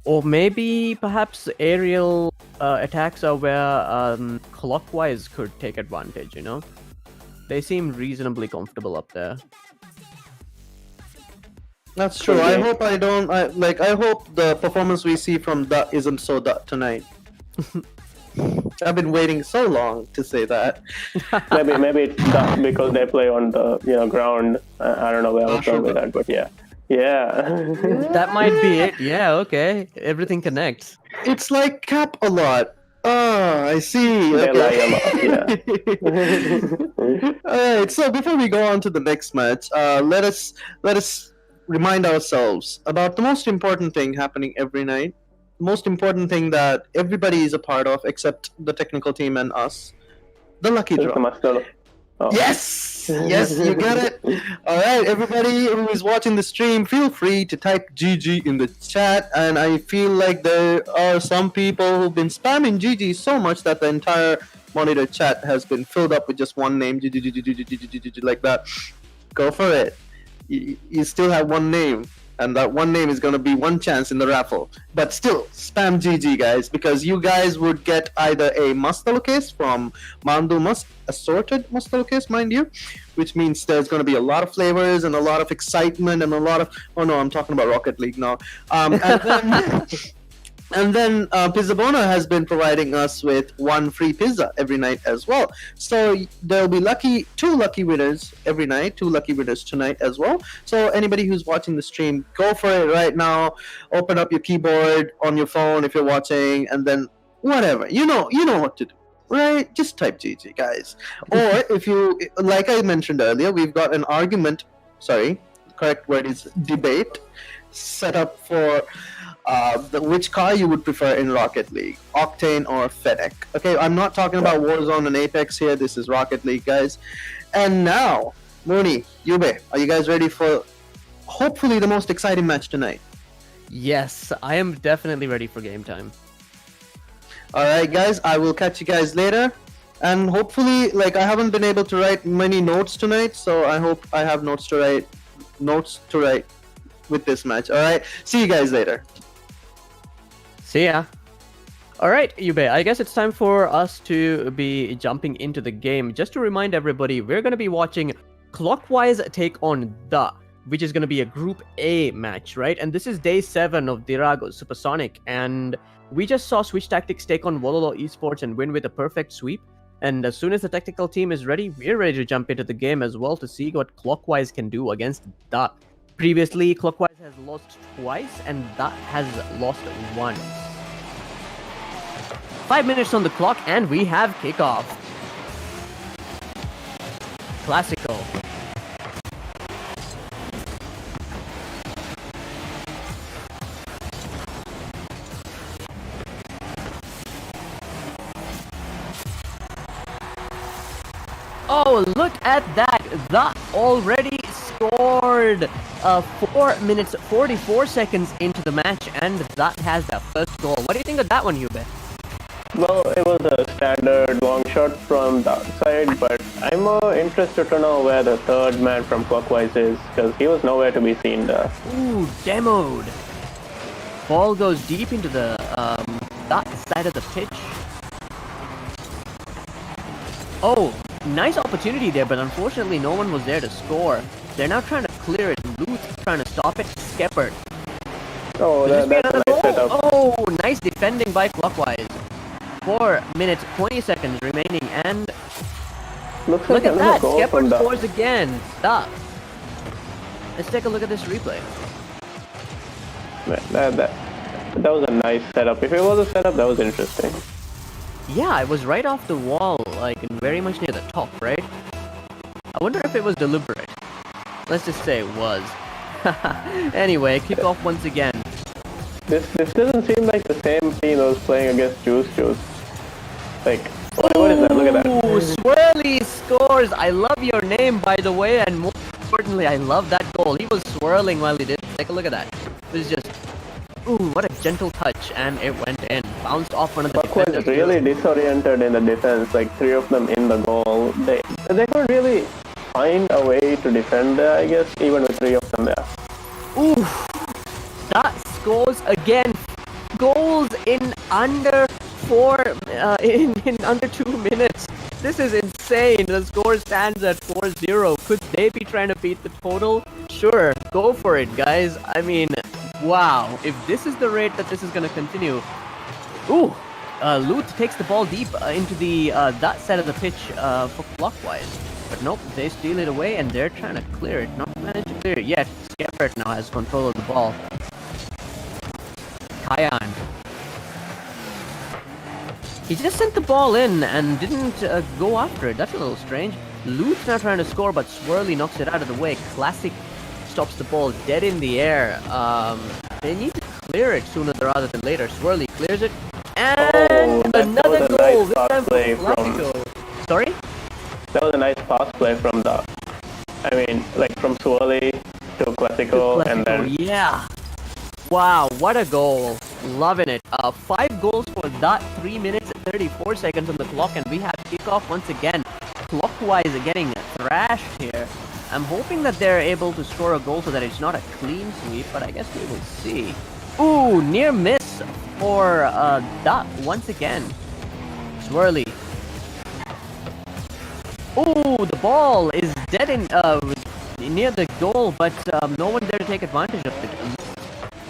Or maybe perhaps aerial attacks are where Clockwise could take advantage, you know? They seem reasonably comfortable up there. That's true. I hope I hope the performance we see from DHAH isn't so DHAH tonight. I've been waiting so long to say that. maybe it's DHAH because they play on the ground. I don't know where I was going with that, but yeah. That might be it. Yeah, okay. Everything connects. It's like Cap a lot. Oh, I see. They Okay. lie a lot, yeah. Alright, so before we go on to the next match, let us remind ourselves about the most important thing happening every night. The most important thing that everybody is a part of except the technical team and us. The lucky draw. Oh. Yes! Yes, you got it. Alright, everybody who is watching the stream, feel free to type GG in the chat. And I feel like there are some people who've been spamming GG so much that the entire monitor chat has been filled up with just one name, GG, like that. Go for it. You still have one name, and that one name is going to be one chance in the raffle. But still, spam GG, guys, because you guys would get either a Mustalo case from Mandu assorted Mustalo case, mind you, which means there's going to be a lot of flavors and a lot of excitement and a lot of... Oh no, I'm talking about Rocket League now. And then Pizzabona has been providing us with one free pizza every night as well. So there'll be two lucky winners every night, 2 lucky winners tonight as well. So anybody who's watching the stream, go for it right now. Open up your keyboard on your phone if you're watching, and then whatever. You know what to do, right? Just type GG, guys. Or if you, like I mentioned earlier, we've got an argument, sorry, the correct word is debate, set up for which car you would prefer in Rocket League, Octane or Fennec. Okay, I'm not talking about Warzone and Apex here. This is Rocket League, guys. And now, Mooney, Yube, are you guys ready for hopefully the most exciting match tonight? Yes, I am definitely ready for game time. Alright, guys, I will catch you guys later. And hopefully, I haven't been able to write many notes tonight, so I hope I have notes to write with this match. Alright, see you guys later. See ya. Alright, Yube, I guess it's time for us to be jumping into the game. Just to remind everybody, we're going to be watching Clockwise take on DHAH, which is going to be a Group A match, right? And this is day 7 of Dhiraagu Supersonic. And we just saw Switch Tactics take on WOLOLO Esports and win with a perfect sweep. And as soon as the technical team is ready, we're ready to jump into the game as well to see what Clockwise can do against DHAH. Previously, Clockwise has lost twice and DHAH has lost once. 5 minutes on the clock and we have kickoff. Classical. Oh, look at that! DHAH already scored 4 minutes 44 seconds into the match, and DHAH has the first goal. What do you think of that one, Yube? Well, it was a standard long shot from the outside, but I'm more interested to know where the third man from Clockwise is, because he was nowhere to be seen there. Ooh, demoed. Ball goes deep into the DHAH side of the pitch. Oh, nice opportunity there, but unfortunately no one was there to score. They're now trying to clear it. Luth trying to stop it. Skeppert. Oh, that's a nice setup. Oh, nice defending by Clockwise. 4 minutes 20 seconds remaining, and Look at that. Skeppert DHAH. scores again. DHAH. Let's take a look at this replay. That was a nice setup. If it was a setup, that was interesting. Yeah, it was right off the wall, very much near the top, right? I wonder if it was deliberate. Let's just say it was. Anyway, kickoff once again. This doesn't seem like the same team that was playing against Juice. What is that? Look at that. Ooh, Swirly scores! I love your name, by the way, and more importantly, I love that goal. He was swirling while he did. Take a look at that. This is just... Ooh, what a gentle touch, and it went in. Bounced off one of the defenders. Clockwise really disoriented in the defense, 3 of them in the goal. They couldn't really find a way to defend there, I guess, even with 3 of them there. Ooh, DHAH scores again. goals in under in under 2 minutes. This is insane. The score stands at 4-0. Could they be trying to beat the total? Sure, go for it, guys. I mean, wow. If this is the rate that this is going to continue. Ooh, Luth takes the ball deep into the that side of the pitch for Clockwise. But nope, they steal it away and they're trying to clear it. Not managed to clear it yet. Skeppert now has control of the ball. Kayan. He just sent the ball in and didn't go after it. That's a little strange. Luth now trying to score, but Swirly knocks it out of the way. Classic stops the ball dead in the air. They need to clear it sooner rather than later. Swirly clears it. And another goal. This time for Classico. Sorry? That was a nice pass play from from Swirly to Classico, and then yeah. Wow, what a goal. Loving it. 5 goals for that, 3 minutes and 34 seconds on the clock, and we have kickoff once again. Clockwise getting thrashed here. I'm hoping that they're able to score a goal so that it's not a clean sweep, but I guess we will see. Ooh, near miss for that once again. Swirly. Ooh, the ball is dead in near the goal, but no one there to take advantage of it.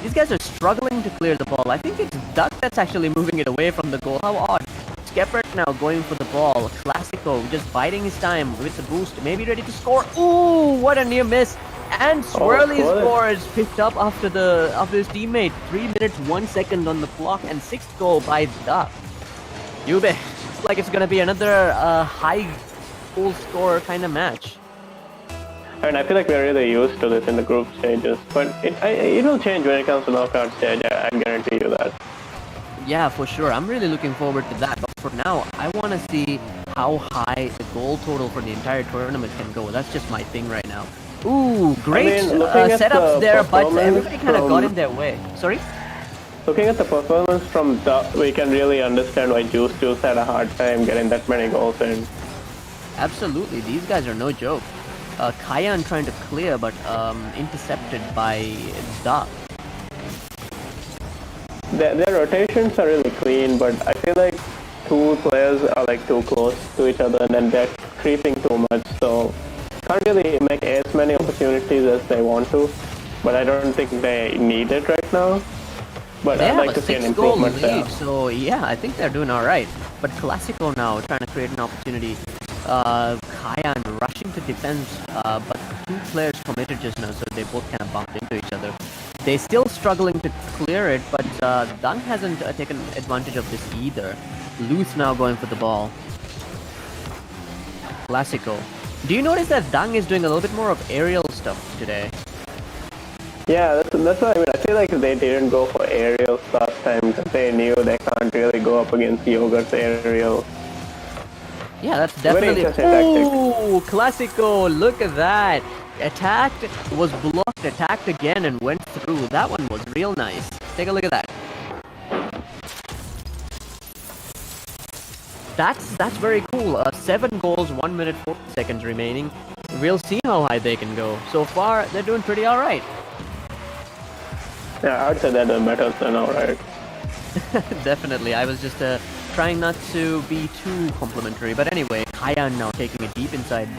These guys are struggling to clear the ball. I think it's Duck that's actually moving it away from the goal. How odd. Skeppert now going for the ball. Classico just biding his time with the boost. Maybe ready to score. Ooh, what a near miss. And Swirly's score is picked up after his teammate. 3 minutes, 1 second on the clock, and 6th goal by Duck. Yube, looks like it's going to be another high goal score kind of match. I mean, I feel like we're really used to this in the group stages, but it will change when it comes to knockout stage. I guarantee you that. Yeah, for sure. I'm really looking forward to that. But for now, I want to see how high the goal total for the entire tournament can go. That's just my thing right now. Ooh, great setups there, but everybody kind of got in their way. Sorry? Looking at the performance from Duck, we can really understand why Juice had a hard time getting that many goals in. Absolutely. These guys are no joke. Kayan trying to clear, but intercepted by Duck. Their rotations are really clean, but I feel like 2 players are like too close to each other and then they're creeping too much, so can't really make as many opportunities as they want to, but I don't think they need it right now. But I'd like to see an improvement there. So yeah, I think they're doing alright. But Classico now trying to create an opportunity. Kayan rushing to defense, but 2 players committed just now, so they both kind of bumped into each other. They're still struggling to clear it, but Dung hasn't taken advantage of this either. Luth now going for the ball. Classico. Do you notice that Dung is doing a little bit more of aerial stuff today? Yeah, that's what I mean. I feel like they didn't go for aerials last time because they knew they can't really go up against Yogurt's aerial. Yeah, that's definitely... Ooh, Classico, look at that. Attacked, was blocked, attacked again and went through. That one was real nice. Take a look at that. That's very cool. 7 goals, 1 minute 40 seconds remaining. We'll see how high they can go. So far, they're doing pretty alright. Yeah, I'd say they're doing better than alright. Definitely. I was just trying not to be too complimentary. But anyway, Kayan now taking it deep inside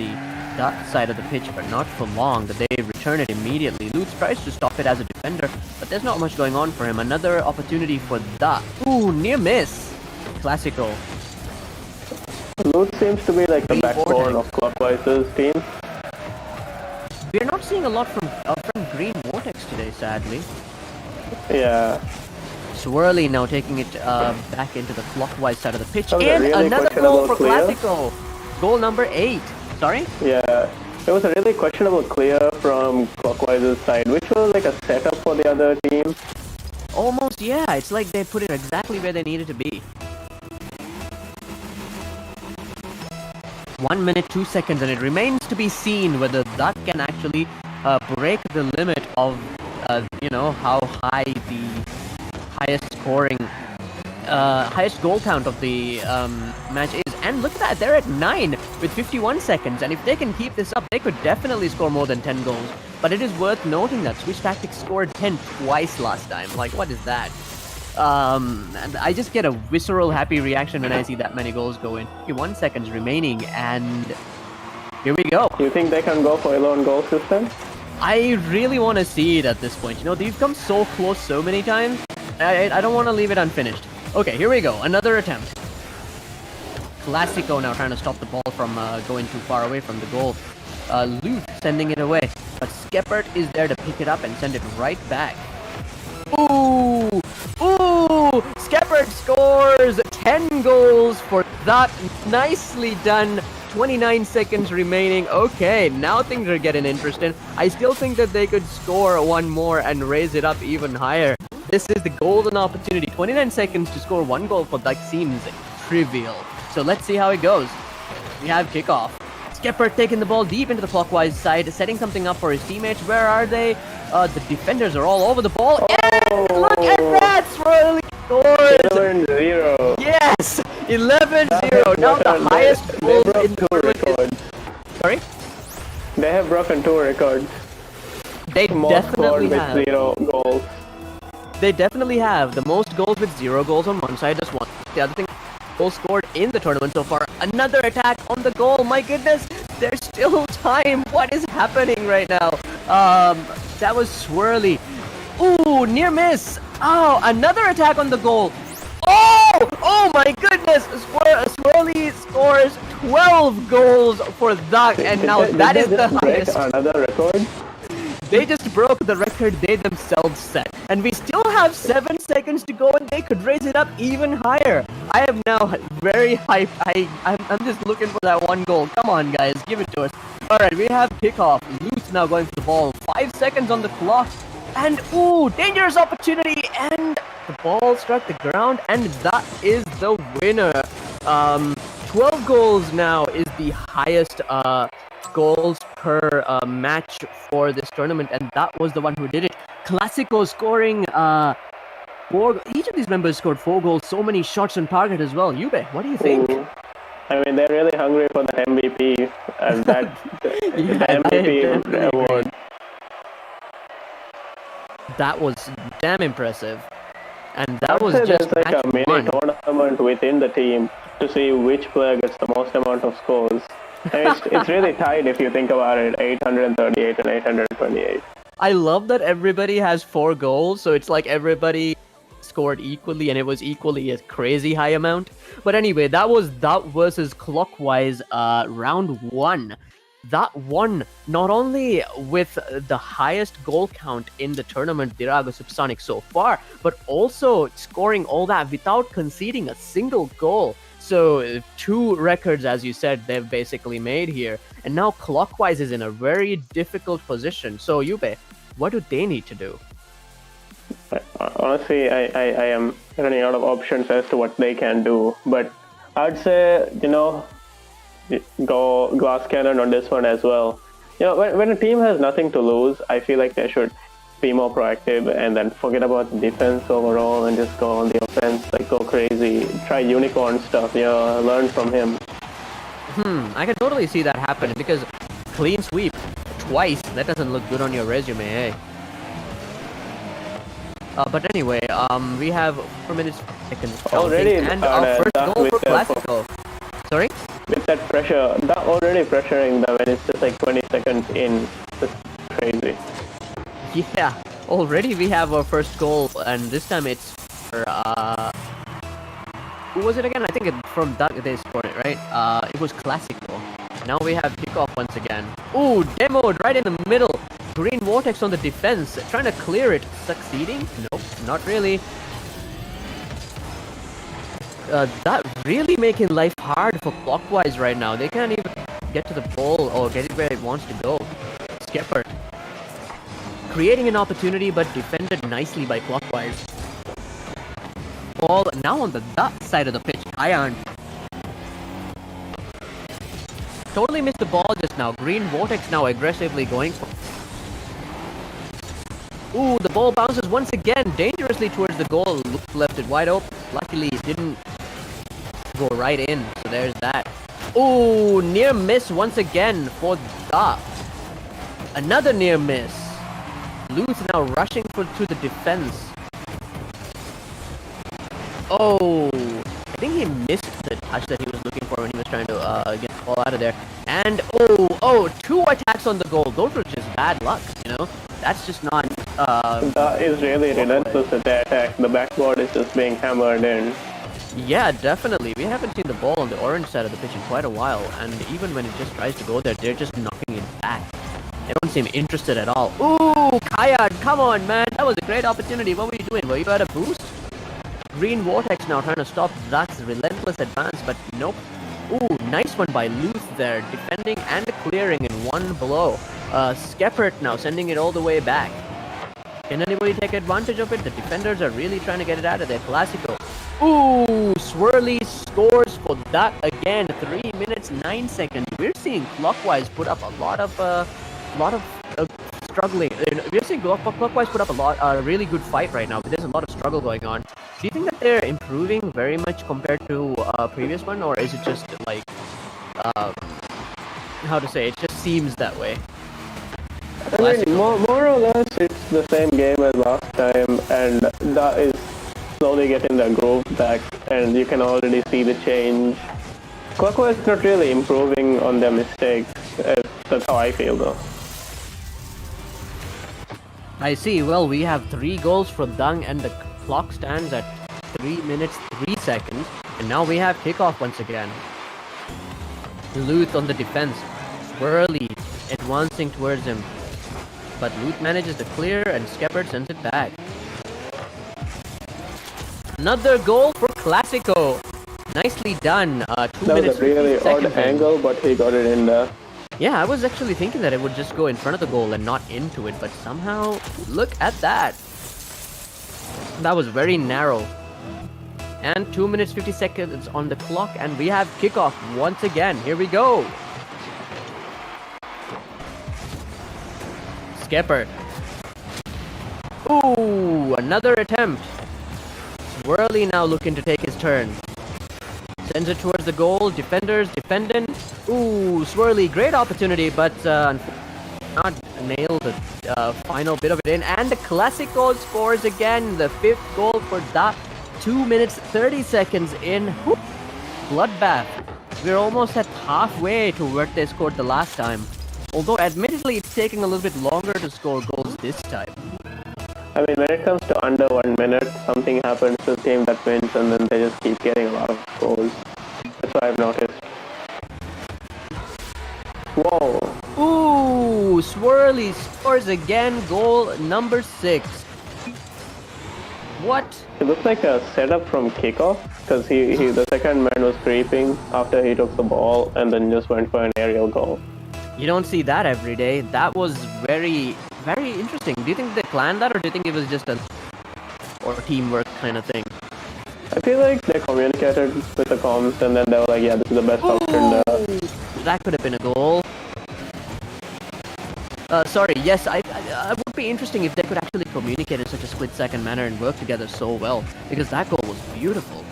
that side of the pitch, but not for long. They return it immediately. Lutz tries to stop it as a defender, but there's not much going on for him. Another opportunity for that. Ooh, near miss. Classico. Lutz seems to be like the backbone of Clockwise's team. We're not seeing a lot from Green Vortex today, sadly. Yeah. Swirly now taking it back into the Clockwise side of the pitch. And really another goal for Classico. Goal number 8. Sorry? Yeah. It was a really questionable clear from Clockwise's side, which was like a setup for the other team. Almost, yeah. It's like they put it exactly where they needed to be. 1 minute, 2 seconds, and it remains to be seen whether that can actually break the limit of, how high the highest goal count of the match is. And look at that, they're at 9 with 51 seconds, and if they can keep this up, they could definitely score more than 10 goals. But it is worth noting that Switch Tactics scored 10 twice last time. Like, what is that? And I just get a visceral happy reaction when I see that many goals go in. 1 seconds remaining, and here we go. You think they can go for a lone goal system? I really want to see it at this point. You know, they've come so close so many times. I don't want to leave it unfinished. Okay, here we go. Another attempt. Classico now trying to stop the ball from going too far away from the goal. Luth sending it away. But Skeppert is there to pick it up and send it right back. Ooh! Ooh! Skeppert scores 10 goals for that. Nicely done. 29 seconds remaining. Okay, now things are getting interesting. I still think that they could score one more and raise it up even higher. This is the golden opportunity. 29 seconds to score one goal for that seems trivial. So let's see how it goes. We have kickoff. Skeppert taking the ball deep into the clockwise side, setting something up for his teammates. Where are they? The defenders are all over the ball. And look at that! Swirly scores! 11-0. Yes! 11-0. Now the highest goal in the tournament is... Sorry? They have broken 2 records. They Most definitely scored with have. 0 goals. They definitely have. The most goals with 0 goals on one side, just one. The other thing, goals scored in the tournament so far. Another attack on the goal. My goodness, there's still time. What is happening right now? That was Swirly. Ooh, near miss. Oh, another attack on the goal. Oh! Oh my goodness! Swirly scores 12 goals for that, and now that is the highest. Another record? They just broke the record they themselves set. And we still have 7 seconds to go, and they could raise it up even higher. I am now very hyped. I'm just looking for that one goal. Come on, guys. Give it to us. Alright, we have kickoff. Luth now going for the ball. 5 seconds on the clock. And, ooh, dangerous opportunity. And the ball struck the ground, and that is the winner. 12 goals now is the highest goals per match for this tournament, and that was the one who did it. Classico scoring 4. Each of these members scored 4 goals, so many shots on target as well. Yube, what do you think? I mean, they're really hungry for the MVP as that the MVP award. That was damn impressive. And that I'd was say just there's like a match mini 1. tournament within the team to see which player gets the most amount of scores. And it's really tight if you think about it, 838 and 828. I love that everybody has 4 goals, so it's like everybody scored equally, and it was equally a crazy high amount. But anyway, that was that versus Clockwise round 1. That won not only with the highest goal count in the tournament, Dhiraagu Supersonic so far, but also scoring all that without conceding a single goal. So 2 records, as you said, they've basically made here. And now Clockwise is in a very difficult position. So Yube, what do they need to do? Honestly, I am running out of options as to what they can do. But I'd say, go glass cannon on this one as well. When a team has nothing to lose, I feel like they should be more proactive and then forget about the defense overall and just go on the offense, like go crazy, try unicorn stuff, learn from him. I can totally see that happen because clean sweep twice, that doesn't look good on your resume, eh? But anyway, we have 4 minutes seconds already, and our first goal for Classico. Sorry? With that pressure, that already pressuring them when it's just like 20 seconds in. That's crazy. Yeah, already we have our first goal, and this time it's for, who was it again? I think from that they scored it, right? It was Classico. Now we have kickoff once again. Ooh, demoed right in the middle. Green Vortex on the defense, trying to clear it. Succeeding? Nope, not really. That really making life hard for Clockwise right now. They can't even get to the ball or get it where it wants to go. Skeppert creating an opportunity, but defended nicely by Clockwise. Ball now on that side of the pitch. Iron totally missed the ball just now. Green Vortex now aggressively going for. Ooh, the ball bounces once again dangerously towards the goal. Left it wide open. Luckily, it didn't go right in. So there's that. Ooh, near miss once again for that. Another near miss. Luth now rushing to the defense. Oh, I think he missed the touch that he was looking for when he was trying to get the ball out of there. And oh, 2 attacks on the goal. Those were just bad luck, you know? That's just not... That is really relentless at the attack. The backboard is just being hammered in. Yeah, definitely. We haven't seen the ball on the orange side of the pitch in quite a while, and even when it just tries to go there, they're just knocking it back. They don't seem interested at all. Ooh, Kayad, come on, man. That was a great opportunity. What were you doing? Were you at a boost? Green Vortex now trying to stop that relentless advance, but nope. Ooh, nice one by Luth there, defending and clearing in one blow. Skeppert now sending it all the way back. Can anybody take advantage of it? The defenders are really trying to get it out of there. Classico. Ooh, Swirly scores for that again. 3 minutes 9 seconds. We're seeing Clockwise put up a lot of struggling. We're seeing Clockwise put up a really good fight right now. But there's a lot of struggle going on. Do you think that they're improving very much compared to previous one, or is it just like how to say? It just seems that way. I mean, more or less, it's the same game as last time, and that is slowly getting the groove back, and you can already see the change. Clockwise is not really improving on their mistakes. That's how I feel, though. I see. Well, we have 3 goals for Dung, and the clock stands at 3 minutes 3 seconds, and now we have kickoff once again. Luth on the defense, Swirly advancing towards him. But Luth manages to clear and Skeppert sends it back. Another goal for Classico. Nicely done. 2 That minutes. was a really odd 50 seconds. angle, but he got it in there. Yeah, I was actually thinking that it would just go in front of the goal and not into it, but somehow, look at that. That was very narrow. And 2 minutes 50 seconds on the clock, and we have kickoff once again. Here we go. Skeppert. Ooh, another attempt. Swirly now looking to take his turn. Sends it towards the goal. Defenders defending. Ooh, Swirly, great opportunity, but not nailed the final bit of it in. And the Classico scores again. The 5th goal for that. 2 minutes 30 seconds in. Whoop. Bloodbath. We're almost at halfway to what they scored the last time. Although, admittedly, it's taking a little bit longer to score goals this time. I mean, when it comes to under 1 minute, something happens to the team that wins, and then they just keep getting a lot of goals. That's what I've noticed. Whoa. Ooh, Swirly scores again. Goal number 6. What? It looks like a setup from kickoff, because the second man was creeping after he took the ball and then just went for an aerial goal. You don't see that every day. That was very, very interesting. Do you think they planned that, or do you think it was just a teamwork kind of thing? I feel like they communicated with the comms, and then they were like, yeah, this is the best option there. That could have been a goal. Sorry, yes, I would be interesting if they could actually communicate in such a split-second manner and work together so well, because that goal was beautiful.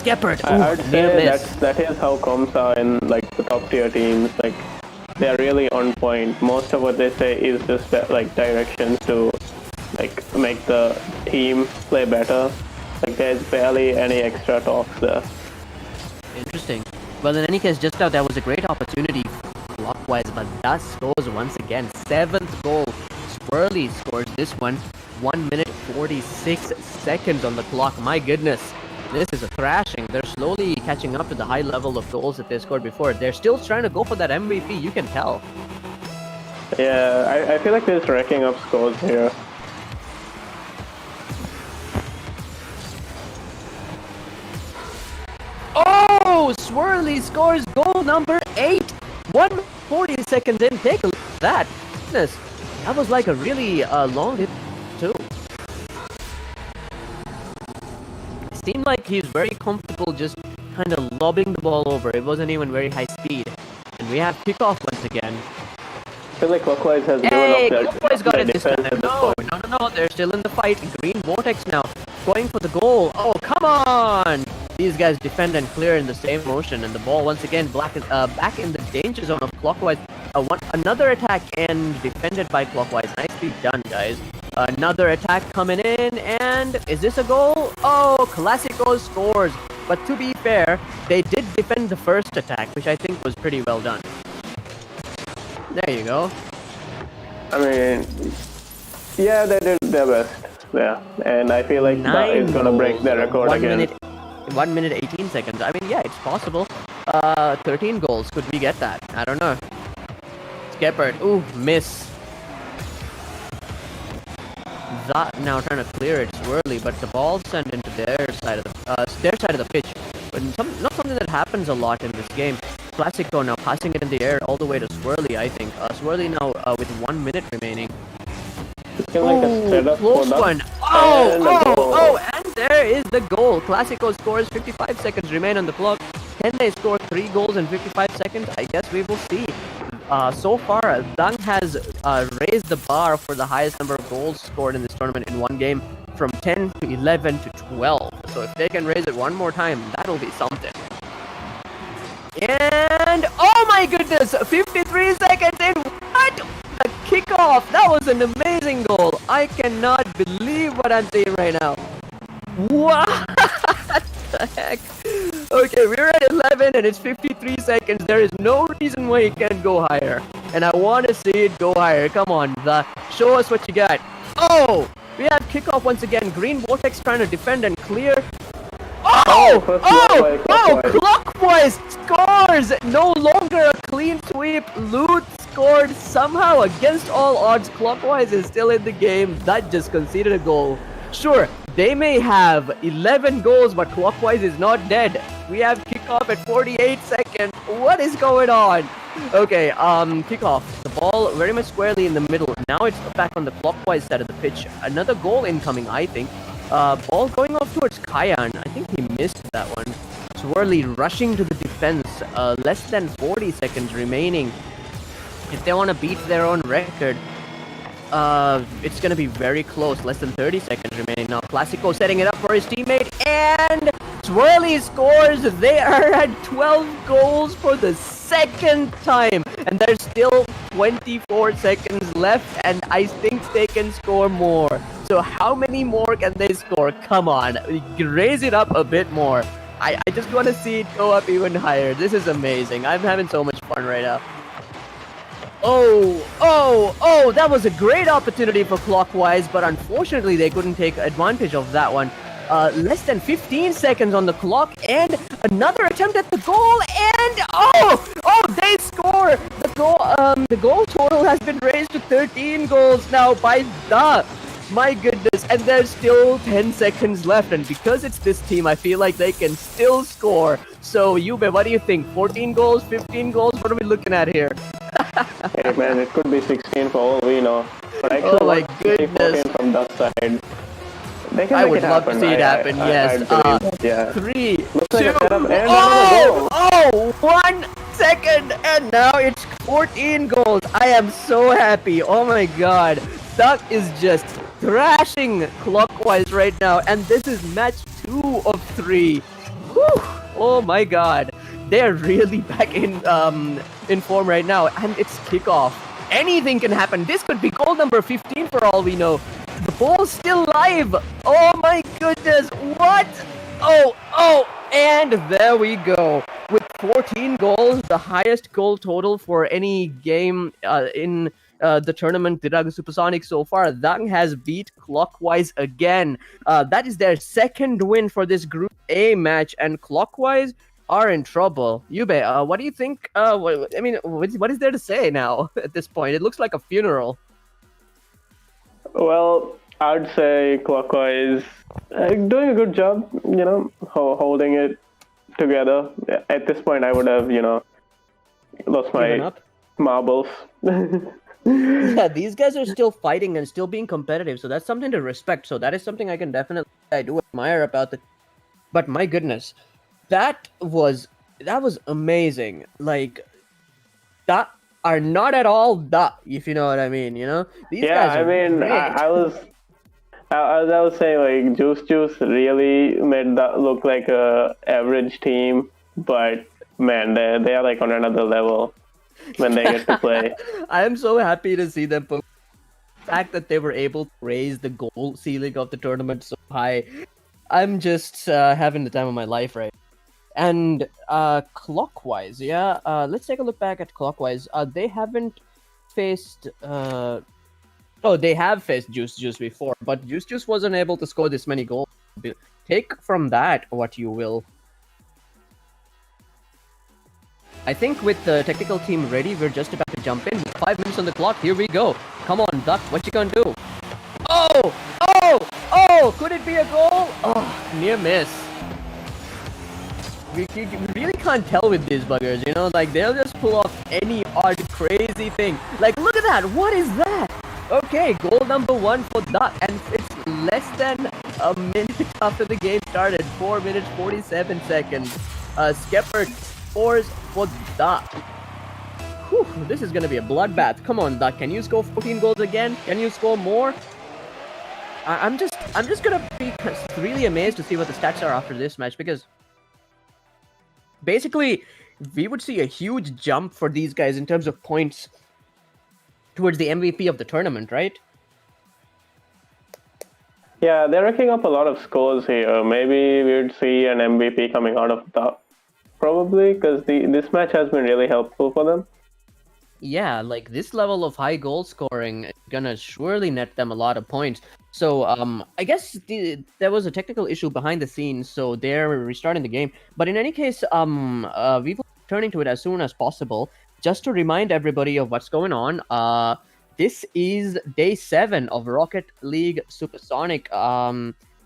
Skeppert, I'd near say miss. that is how comms are in like the top tier teams. Like, they're really on point. Most of what they say is just like directions to like make the team play better. Like, there's barely any extra talks there. Interesting. Well, in any case, just now, that was a great opportunity for Clockwise, but that scores once again. 7th goal. Swirly scores this one. 1 minute 46 seconds on the clock. My goodness. This is a thrashing. They're slowly catching up to the high level of goals that they scored before. They're still trying to go for that MVP, you can tell. Yeah, I feel like they're just racking up scores here. Oh, Swirly scores goal number 8. 140 seconds in. Take a look at that. Goodness, that was like a really long hit too. Seemed like he was very comfortable just kind of lobbing the ball over. It wasn't even very high speed. And we have kickoff once again. I feel like Clockwise has Hey, given up Clockwise got their it this time. defense at this No, point. they're still in the fight. Green Vortex now going for the goal. Oh, come on! These guys defend and clear in the same motion, and the ball once again back in the danger zone of Clockwise. Another attack and defended by Clockwise. Nicely done, guys. Another attack coming in, and is this a goal? Oh, Classico scores. But to be fair, they did defend the first attack, which I think was pretty well done. There you go. I mean, yeah, they did their best. Yeah, and I feel like that is gonna break their record again. 1 minute 18 seconds. I mean, yeah, it's possible. 13 goals. Could we get that? I don't know. Skeppert. Ooh, miss. That now trying to clear it swirly, but the ball sent into their side of the pitch. But not something that happens a lot in this game. Classico now passing it in the air all the way to Swirly, I think. Swirly now with 1 minute remaining. Close one. And there is the goal. Classico scores, 55 seconds remain on the clock. Can they score 3 goals in 55 seconds? I guess we will see. So far, Dang has raised the bar for the highest number of goals scored in this tournament in one game from 10 to 11 to 12. So if they can raise it one more time, that'll be something. And oh my goodness, 53 seconds in. What? A kickoff. That was an amazing goal. I cannot believe what I'm seeing right now. What the heck? Okay, we're at 11 and it's 53 seconds. There is no reason why it can't go higher. And I want to see it go higher. Come on, show us what you got. Oh, we have kickoff once again. Green Vortex trying to defend and clear. Clockwise scores! No longer a clean sweep. Loot scored somehow against all odds. Clockwise is still in the game. That just conceded a goal. Sure, they may have 11 goals, but Clockwise is not dead. We have kickoff at 48 seconds. What is going on? Okay, kickoff. The ball very much squarely in the middle. Now it's back on the Clockwise side of the pitch. Another goal incoming, I think. Ball going off towards Kayan. I think he missed that one. Swirly rushing to the defense. Less than 40 seconds remaining. If they want to beat their own record, it's going to be very close. Less than 30 seconds remaining. Now Classico setting it up for his teammate. And Swirly scores. They are at 12 goals for the second time. And there's still 24 seconds left. And I think they can score more. So how many more can they score? Come on, raise it up a bit more. I just want to see it go up even higher. This is amazing. I'm having so much fun right now. Oh, that was a great opportunity for Clockwise, but unfortunately they couldn't take advantage of that one. Less than 15 seconds on the clock, and another attempt at the goal, and they score! The goal total has been raised to 13 goals now by my goodness, and there's still 10 seconds left, and because it's this team, I feel like they can still score. So, Yube, what do you think? 14 goals, 15 goals? What are we looking at here? Hey man, it could be 16 for all we know. But actually, oh my goodness. From that side. I would love to see it happen, yes. 3, 2, 1 second, and now it's 14 goals. I am so happy. Oh my god. Duck is just thrashing Clockwise right now, and this is match 2 of 3. Whew. Oh my god. They're really back in form right now, and it's kickoff. Anything can happen. This could be goal number 15 for all we know. The ball's still live. Oh my goodness. What? And there we go. With 14 goals, the highest goal total for any game in the tournament, Dhiraagu Supersonic so far. Dang has beat Clockwise again. That is their second win for this Group A match, and Clockwise are in trouble. Yube, what do you think? What is there to say now at this point? It looks like a funeral. Well, I'd say Clockwise doing a good job, holding it together. At this point, I would have, lost my marbles. Yeah, these guys are still fighting and still being competitive, so that's something to respect. So that is something I can definitely, I do admire about the. But my goodness, that was amazing. Like, that are not at all that, if you know what I mean. These guys are great. I was saying, like, Juice really made that look like a average team, but man, they are like on another level when they get to play. I am so happy to see them. fact that they were able to raise the goal ceiling of the tournament so high, I'm just having the time of my life, right? And Clockwise, yeah. Let's take a look back at Clockwise. They haven't faced. Oh, they have faced Juice before, but Juice wasn't able to score this many goals. Take from that what you will. I think with the technical team ready, we're just about to jump in. 5 minutes on the clock. Here we go. Come on, Duck. What you gonna do? Oh! Oh! Oh! Could it be a goal? Oh, near miss. We really can't tell with these buggers, you know? Like, they'll just pull off any odd, crazy thing. Like, look at that! What is that? Okay, goal number 1 for Duck. And it's less than a minute after the game started. 4 minutes, 47 seconds. Skepper scores for Duck. Whew, this is gonna be a bloodbath. Come on, Duck. Can you score 14 goals again? Can you score more? I'm just gonna be really amazed to see what the stats are after this match, because basically we would see a huge jump for these guys in terms of points towards the MVP of the tournament, right? Yeah, they're racking up a lot of scores here. Maybe we'd see an MVP coming out of that, probably, because this match has been really helpful for them. Yeah, like this level of high goal scoring is gonna surely net them a lot of points. So I guess there was a technical issue behind the scenes, so they're restarting the game. But in any case, we will be turning to it as soon as possible. Just to remind everybody of what's going on, this is day 7 of Rocket League Supersonic.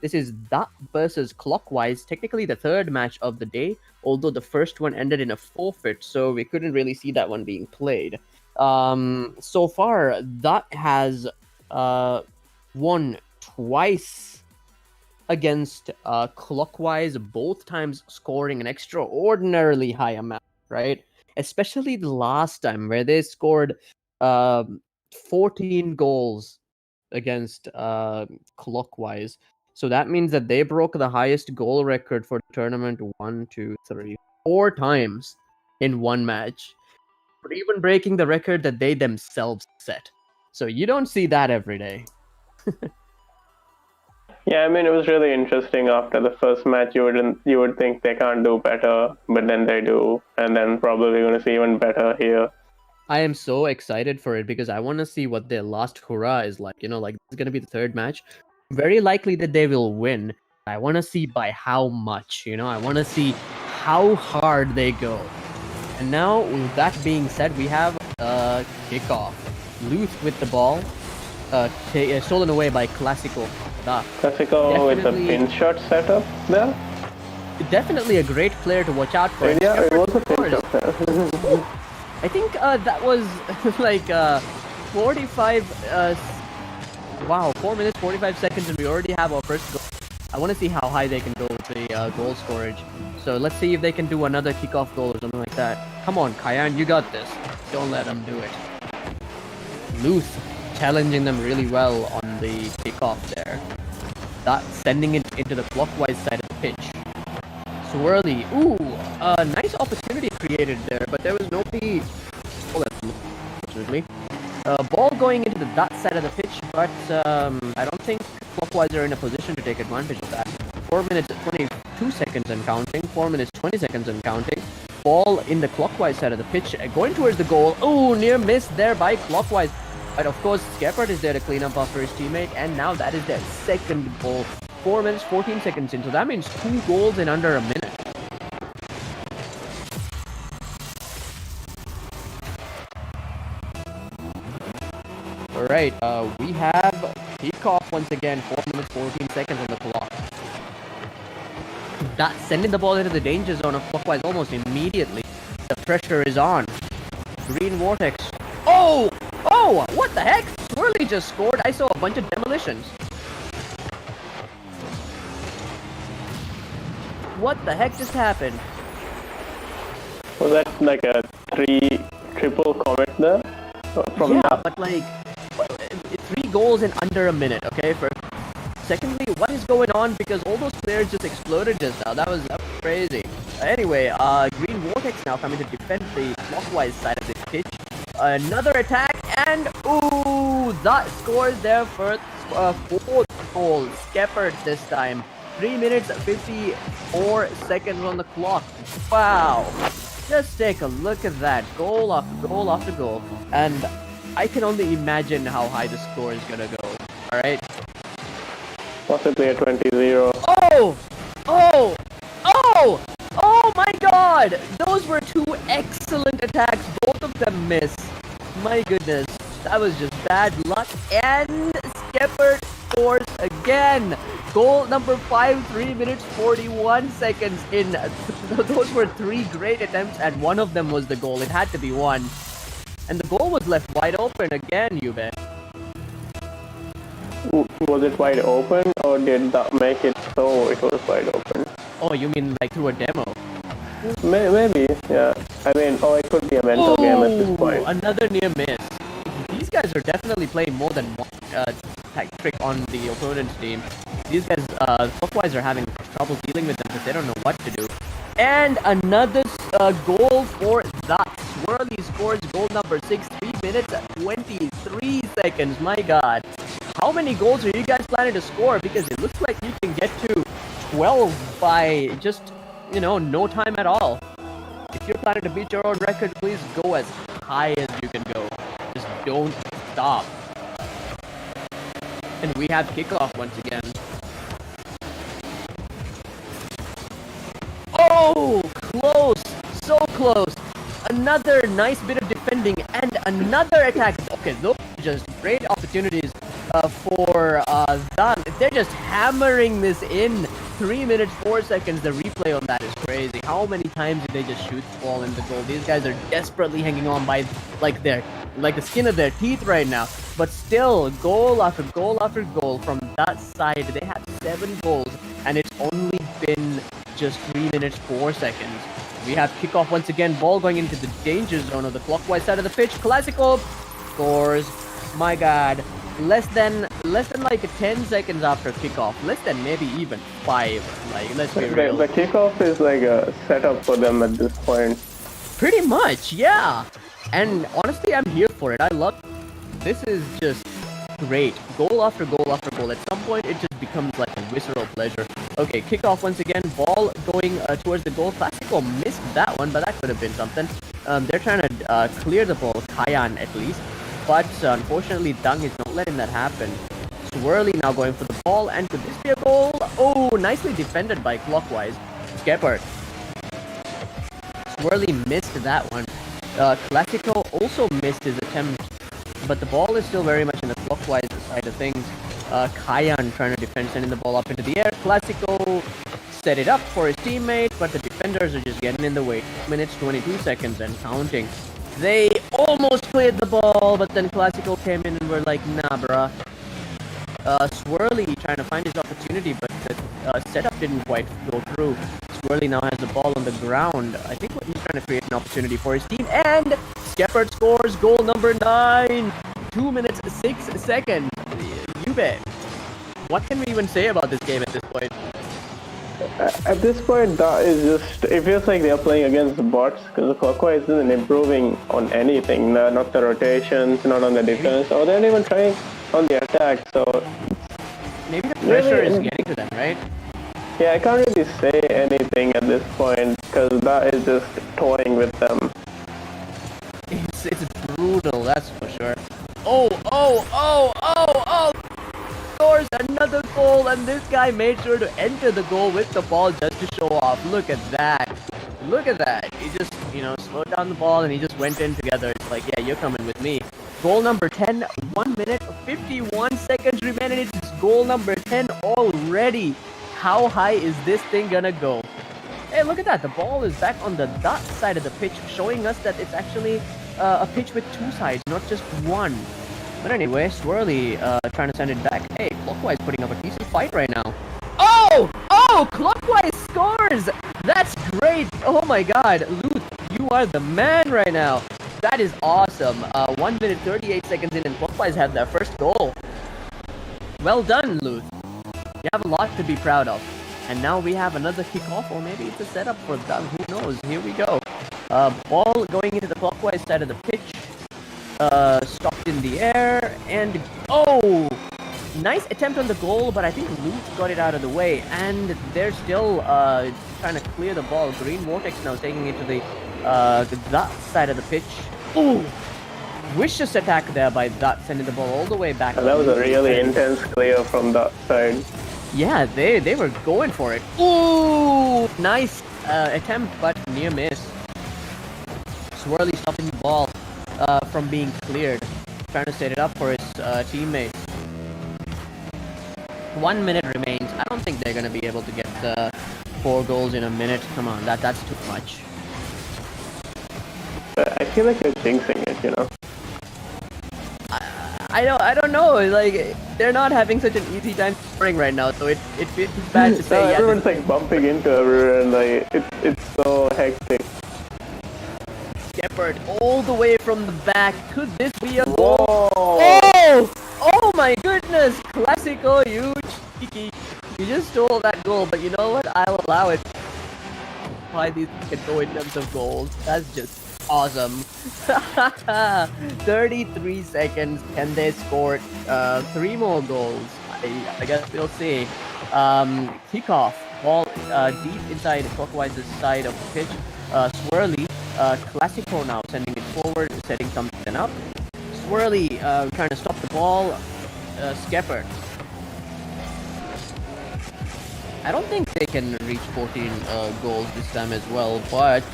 This is DHAH versus Clockwise, technically the third match of the day, although the first one ended in a forfeit, so we couldn't really see that one being played. So far, DHAH has won twice against Clockwise, both times scoring an extraordinarily high amount, right? Especially the last time where they scored 14 goals against Clockwise. So that means that they broke the highest goal record for the tournament 4 times in one match. But even breaking the record that they themselves set. So you don't see that every day. Yeah, I mean, it was really interesting. After the first match, you would think they can't do better, but then they do, and then probably going to see even better here. I am so excited for it because I want to see what their last hurrah is like. You know, like it's going to be the third match. Very likely that they will win. I want to see by how much, you know, I want to see how hard they go. And now, with that being said, we have kickoff. Luth with the ball, stolen away by Classico. Classico with a pin shot setup there. Definitely a great player to watch out for. Yeah, it was a pin shot there. I think that was like 45. Wow, 4 minutes, 45 seconds, and we already have our first goal. I want to see how high they can go with the goal scorage. So let's see if they can do another kickoff goal or something like that. Come on, Kyan, you got this. Don't let them do it. Luth challenging them really well on the kickoff there. That sending it into the Clockwise side of the pitch. Swirly. Ooh, nice opportunity created there, but there was nobody. Oh, that's unfortunately. Ball going into the that side of the pitch, but I don't think Clockwise are in a position to take advantage of that. 4 minutes 22 seconds and counting. 4 minutes 20 seconds and counting. Ball in the Clockwise side of the pitch, going towards the goal. Oh, near miss there by Clockwise. But of course, Skepard is there to clean up after his teammate, and now that is their second goal. 4 minutes 14 seconds in, so that means 2 goals in under a minute. Alright, we have kickoff once again, 4 minutes 14 seconds on the clock. That sending the ball into the danger zone of Clockwise almost immediately. The pressure is on. Green Vortex. Oh! Oh! What the heck? Swirly just scored. I saw a bunch of demolitions. What the heck just happened? Was that like a triple comet there? From yeah, that? but like 3 goals in under a minute, okay? Secondly, what is going on? Because all those players just exploded just now. That was crazy. Anyway, Green Vortex now coming to defend the Clockwise side of this pitch. Another attack, and ooh, that scores their first fourth goal. Skeppert this time. 3 minutes 54 seconds on the clock. Wow. Just take a look at that. Goal after goal after goal. And I can only imagine how high the score is gonna go. Alright? Possibly a 20-0. Oh! Oh! Oh! Oh my god! Those were two excellent attacks. Both of them miss. My goodness. That was just bad luck. And Skeppert scores again. Goal number 5, 3 minutes 41 seconds in. Those were three great attempts, and one of them was the goal. It had to be one. And the goal was left wide open again, Yube. Was it wide open, or did that make it so it was wide open? Oh, you mean like through a demo? Maybe, yeah. I mean, it could be a mental game at this point. Another near miss. These guys are definitely playing more than one trick on the opponent's team. These guys, CLOCKWISE are having trouble dealing with them because they don't know what to do. And another goal for that. Swirly scores goal number 6, 3 minutes 23 seconds. My god. How many goals are you guys planning to score? Because it looks like you can get to 12 by just, no time at all. If you're planning to beat your own record, please go as high as you can go. Just don't stop. And we have kickoff once again. Oh, close. So close. Another nice bit of defending and another attack. Okay, those are just great opportunities for them. They're just hammering this in. 3 minutes 4 seconds. The replay on that is crazy. How many times did they just shoot the ball in the goal? These guys are desperately hanging on by like the skin of their teeth right now. But still, goal after goal after goal from that side. They have 7 goals, and it's only been just 3 minutes 4 seconds. We have kickoff once again. Ball going into the danger zone of the CLOCKWISE side of the pitch. Classical scores. My god. Less than like 10 seconds after kickoff. Less than maybe even 5. Like, let's be real. The kickoff is like a setup for them at this point. Pretty much, yeah. And honestly, I'm here for it. I love it. This is just great. Goal after goal after goal. At some point, it just becomes like a visceral pleasure. Okay, kickoff once again. Ball going towards the goal. Classical missed that one, but that could have been something. They're trying to clear the ball. Kayan, at least. But unfortunately, Dung is not letting that happen. Swirly now going for the ball, and could this be a goal? Oh, nicely defended by CLOCKWISE. Skeppert. Swirly missed that one. Classical also missed his attempt, but the ball is still very much in the CLOCKWISE side of things. Kayan trying to defend, sending the ball up into the air. Classical set it up for his teammate, but the defenders are just getting in the way. 2 minutes 22 seconds and counting. They almost cleared the ball, but then Classical came in and were like, nah, bruh. Swirly trying to find his opportunity, but the setup didn't quite go through. Swirly now has the ball on the ground. I think he's trying to create an opportunity for his team, and Skeppert scores goal number 9. 2 minutes 6 seconds. You bet. What can we even say about this game at this point? At this point, that is just, it feels like they are playing against the bots, because the CLOCKWISE isn't improving on anything, not the rotations, not on the defense, or they're not even trying on the attack, so... Maybe the pressure is getting to them, right? Yeah, I can't really say anything at this point, because that is just toying with them. It's brutal, that's for sure. Oh! Scores another goal, and this guy made sure to enter the goal with the ball just to show off. Look at that. Look at that. He just, slowed down the ball and he just went in together. It's like, yeah, you're coming with me. Goal number 10, 1 minute, 51 seconds remaining. It's goal number 10 already. How high is this thing gonna go? Hey, look at that. The ball is back on the dot side of the pitch, showing us that it's actually a pitch with 2 sides, not just one. But anyway, Swirly trying to send it back. Hey, CLOCKWISE putting up a decent fight right now. Oh! CLOCKWISE scores! That's great! Oh my god, Luth, you are the man right now. That is awesome. 1 minute 38 seconds in, and CLOCKWISE had their first goal. Well done, Luth. You have a lot to be proud of. And now we have another kickoff, or maybe it's a setup for them. Who knows? Here we go. Ball going into the CLOCKWISE side of the pitch. Stopping in the air, and oh, nice attempt on the goal, but I think Luke got it out of the way, and they're still trying to clear the ball. Green Vortex now taking it to the that side of the pitch. Ooh, vicious attack there by that, sending the ball all the way back. And that was a really intense clear from that side. Yeah, they were going for it. Ooh, nice attempt, but near miss. Swirly stopping the ball from being cleared, trying to set it up for his teammate. 1 minute remains. I don't think they're gonna be able to get 4 goals in a minute. Come on, that's too much. I feel like you're jinxing it, you know. I don't know. Like, they're not having such an easy time scoring right now, so it's bad to say. No, everyone's like bumping into everyone. Like it's so hectic. Shepard all the way from the back. Could this be a goal? Whoa! Oh my goodness! Classico, you cheeky. You just stole that goal, but you know what? I'll allow it. Why these can go in terms of goals? That's just awesome. 33 seconds. Can they score 3 more goals? I guess we'll see. Kickoff. Ball deep inside Clockwise's side of the pitch. Swirly. Classico now sending it forward, setting something up. Swirly trying to stop the ball. Skepper. I don't think they can reach 14 goals this time as well, but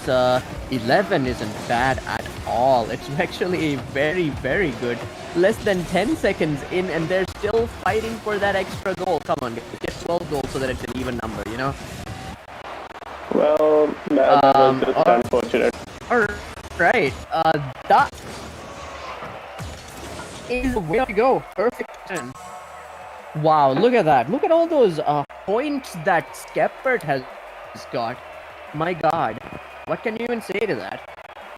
11 isn't bad at all. It's actually very, very good. Less than 10 seconds in, and they're still fighting for that extra goal. Come on, get 12 goals so that it's an even number, you know? Well, that was just unfortunate. Alright, that is the way to go. Perfect 10. Wow, look at that. Look at all those points that Skepert has got. My god. What can you even say to that?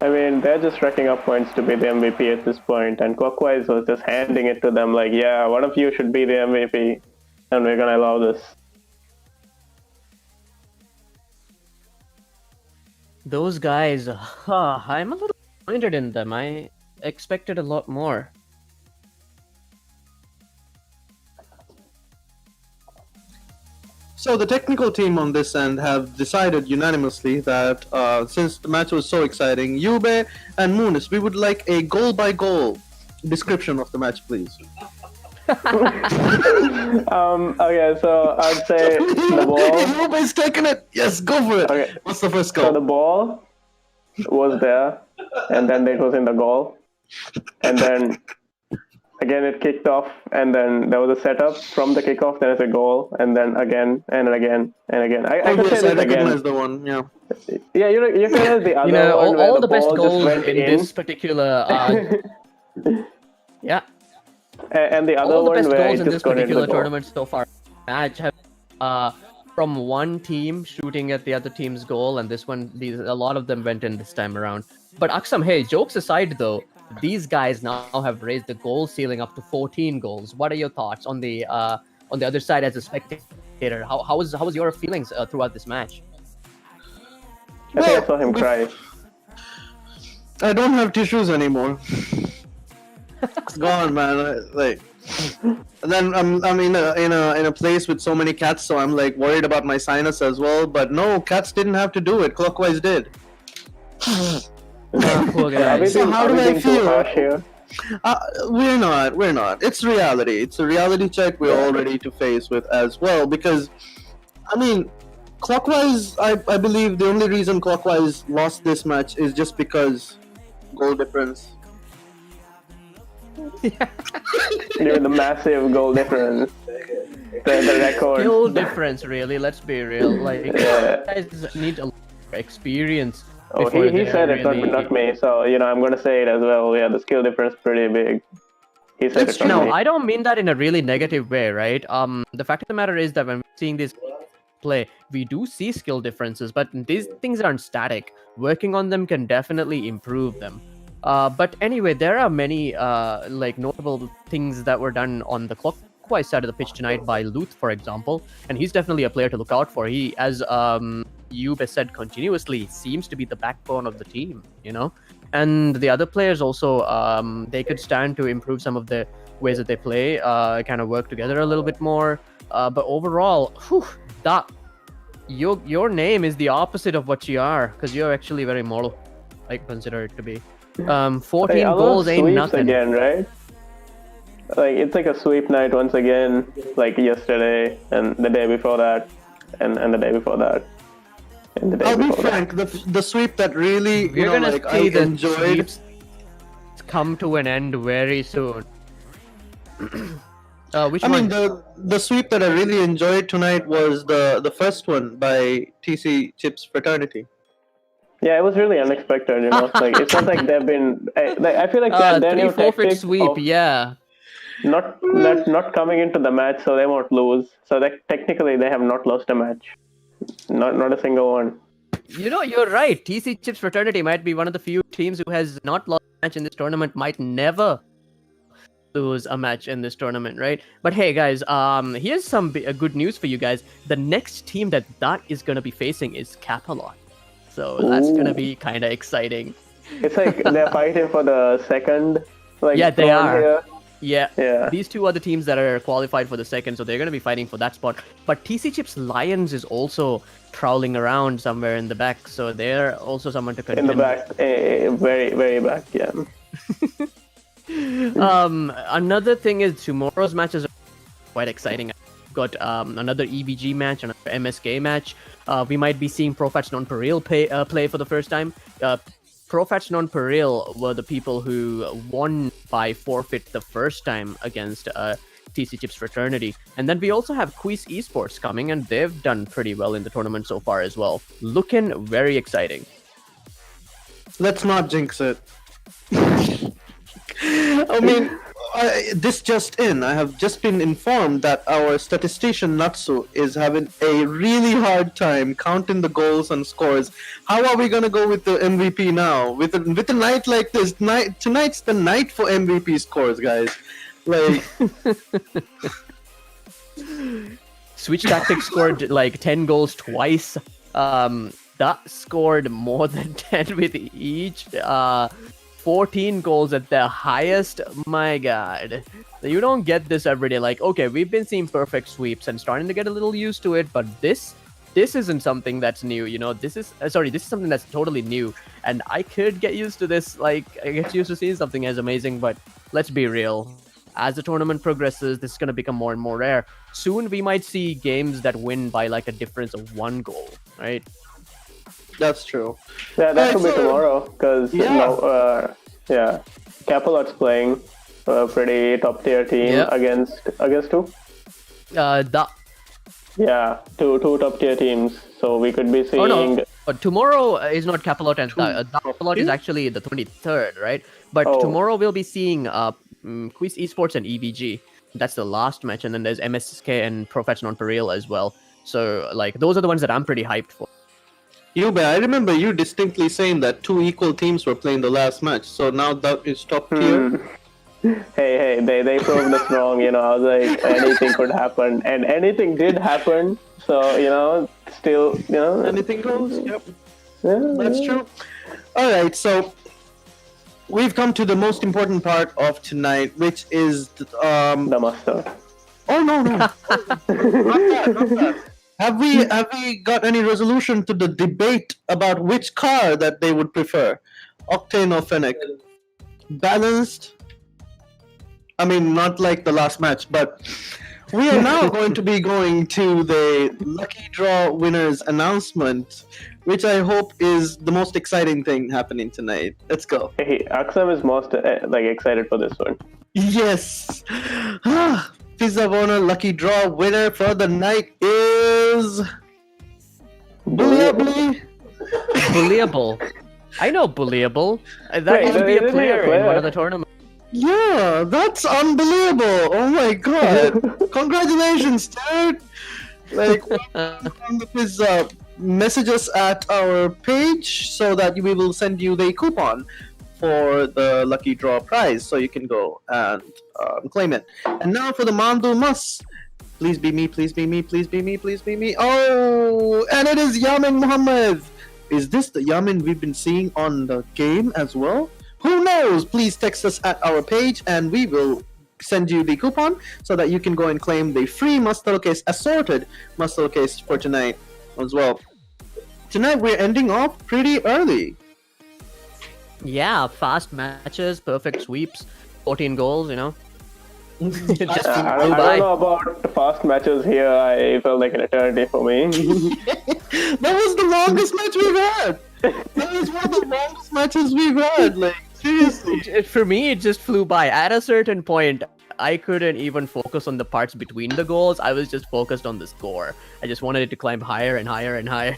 I mean, they're just racking up points to be the MVP at this point, and Clockwise was just handing it to them like, yeah, one of you should be the MVP, and we're gonna allow this. Those guys, I'm a little disappointed in them. I expected a lot more. So the technical team on this end have decided unanimously that since the match was so exciting, Yube and Moonis, we would like a goal-by-goal description of the match, please. Okay, so I'd say the ball. Yube's taking it. Yes, go for it. Okay. What's the first So goal? the ball was there, and then it was in the goal, and then again it kicked off, and then there was a setup from the kickoff, then it's a goal, and then again and again and again. I can yes, say I this again. recognize the one. Yeah. Yeah, you recognize the other You know, one where all the the best ball just goals went in this particular... yeah. and the other All the one best where goals it in just this got into particular the goal. tournament so far match have from one team shooting at the other team's goal, and this one, a lot of them went in this time around. But Aksam, hey, jokes aside though, these guys now have raised the goal ceiling up to 14 goals. What are your thoughts on the other side as a spectator? How was your feelings throughout this match? I think I saw him cry. I don't have tissues anymore. It's gone, man. Like, and then I'm in a place with so many cats, so I'm like worried about my sinus as well. But no, cats didn't have to do it. Clockwise did. Poor guys. So how do I too feel? harsh here? We're not. It's reality. It's a reality check we're all ready to face with as well. Because, I mean, Clockwise, I believe the only reason Clockwise lost this match is just because goal difference. Yeah. The massive goal difference. The record. Skill difference, really. Let's be real. Like, guys need a lot of experience. Oh, before he they're said it, really... not me. So, I'm going to say it as well. Yeah, the skill difference is pretty big. He said it, not No, me. I don't mean that in a really negative way, right? The fact of the matter is that when we're seeing this play, we do see skill differences, but these things aren't static. Working on them can definitely improve them. But anyway, there are many notable things that were done on the Clockwise side of the pitch tonight by Luth, for example, and he's definitely a player to look out for. He, as you've said continuously, seems to be the backbone of the team, you know? And the other players also, they could stand to improve some of the ways that they play, kind of work together a little bit more. But overall, your name is the opposite of what you are, because you're actually very moral, I consider it to be. 14 Hey, goals ain't sweeps nothing. again, right? Like, it's like a sweep night once again, like yesterday and the day before that, and the day before that, and the day I'll be before frank, the sweep that really, you We're know, gonna like I see the enjoyed. sweeps come to an end very soon. Which I one? mean, the sweep that I really enjoyed tonight was the first one by TC Chips Fraternity. Yeah, it was really unexpected, you know. Like, it's not like they've been. I feel like their new 3 forfeit tactic sweep, of yeah. not coming into the match, so they won't lose. So that technically they have not lost a match, not a single one. You know, you're right. TC Chips Fraternity might be one of the few teams who has not lost a match in this tournament, might never lose a match in this tournament, right? But hey, guys, here's some good news for you guys. The next team that is going to be facing is Capalot. So that's going to be kind of exciting. It's like they're fighting for the second. Like, Yeah, they spot are. here. Yeah. These two are the teams that are qualified for the second, so they're going to be fighting for that spot. But TC Chips Lions is also prowling around somewhere in the back, so they're also someone to contend. In the back, very, very back, yeah. Another thing is tomorrow's matches are quite exciting. Got another EVG match, another MSK match. We might be seeing Profats Non-Peril play for the first time. Profats Non-Peril were the people who won by forfeit the first time against TC Chips Fraternity. And then we also have Quiz Esports coming, and they've done pretty well in the tournament so far as well. Looking very exciting. Let's not jinx it. I mean, this just in. I have just been informed that our statistician Natsu is having a really hard time counting the goals and scores. How are we gonna go with the MVP now? With a night like this, tonight's the night for MVP scores, guys. Like, Switch Tactics scored like 10 goals twice. That scored more than 10 with each. 14 goals at their highest. My god. You don't get this every day. Like, okay, we've been seeing perfect sweeps and starting to get a little used to it, but this isn't something that's new, you know. This is something that's totally new, and I could get used to this. Like, I get used to seeing something as amazing, but let's be real. As the tournament progresses, this is going to become more and more rare. Soon we might see games that win by like a difference of 1 goal, right? that's true. Yeah, that could be tomorrow, because Capalot's playing a pretty top tier team against who? Two top tier teams. So we could be seeing. Oh no! But tomorrow is not Capalot, and Capalot is actually the 23rd, right? But tomorrow we'll be seeing Quiz Esports and EVG. That's the last match, and then there's MSK and Profats Non-Peril as well. So like those are the ones that I'm pretty hyped for. Yube, I remember you distinctly saying that 2 equal teams were playing the last match. So now that is top tier. Hey, they proved us wrong, you know. I was like, anything could happen, and anything did happen. So, you know, still, you know, Anything goes. Yep, yeah, that's true. All right, so we've come to the most important part of tonight, which is the master. Oh no, not that. Have we got any resolution to the debate about which car that they would prefer, Octane or Fennec? Balanced. I mean, not like the last match, but we are now going to be going to the lucky draw winners announcement, which I hope is the most exciting thing happening tonight. Let's go. Hey, Aksam is most excited for this one. Yes. Pizza Bona lucky draw winner for the night is Bullyable. Bullyable. I know Bullyable. That used to be a player in one of the tournaments. Yeah, that's unbelievable. Oh my god. Congratulations, dude. Like, please message us at our page so that we will send you the coupon for the lucky draw prize so you can go and claim it. And now for the Mandu Mas. Please be me, please be me, please be me, please be me. Oh, and it is Yamin Muhammad. Is this the Yamin we've been seeing on the game as well? Who knows? Please text us at our page and we will send you the coupon so that you can go and claim the free Mustalo case, assorted Mustalo case for tonight as well. Tonight we're ending off pretty early. Yeah, fast matches, perfect sweeps, 14 goals, you know. It just flew I don't by. know about the fast matches here. I felt like an eternity for me. That was the longest match we've had. That was one of the longest matches we've had. Like, seriously. For me, it just flew by. At a certain point, I couldn't even focus on the parts between the goals. I was just focused on the score. I just wanted it to climb higher and higher and higher.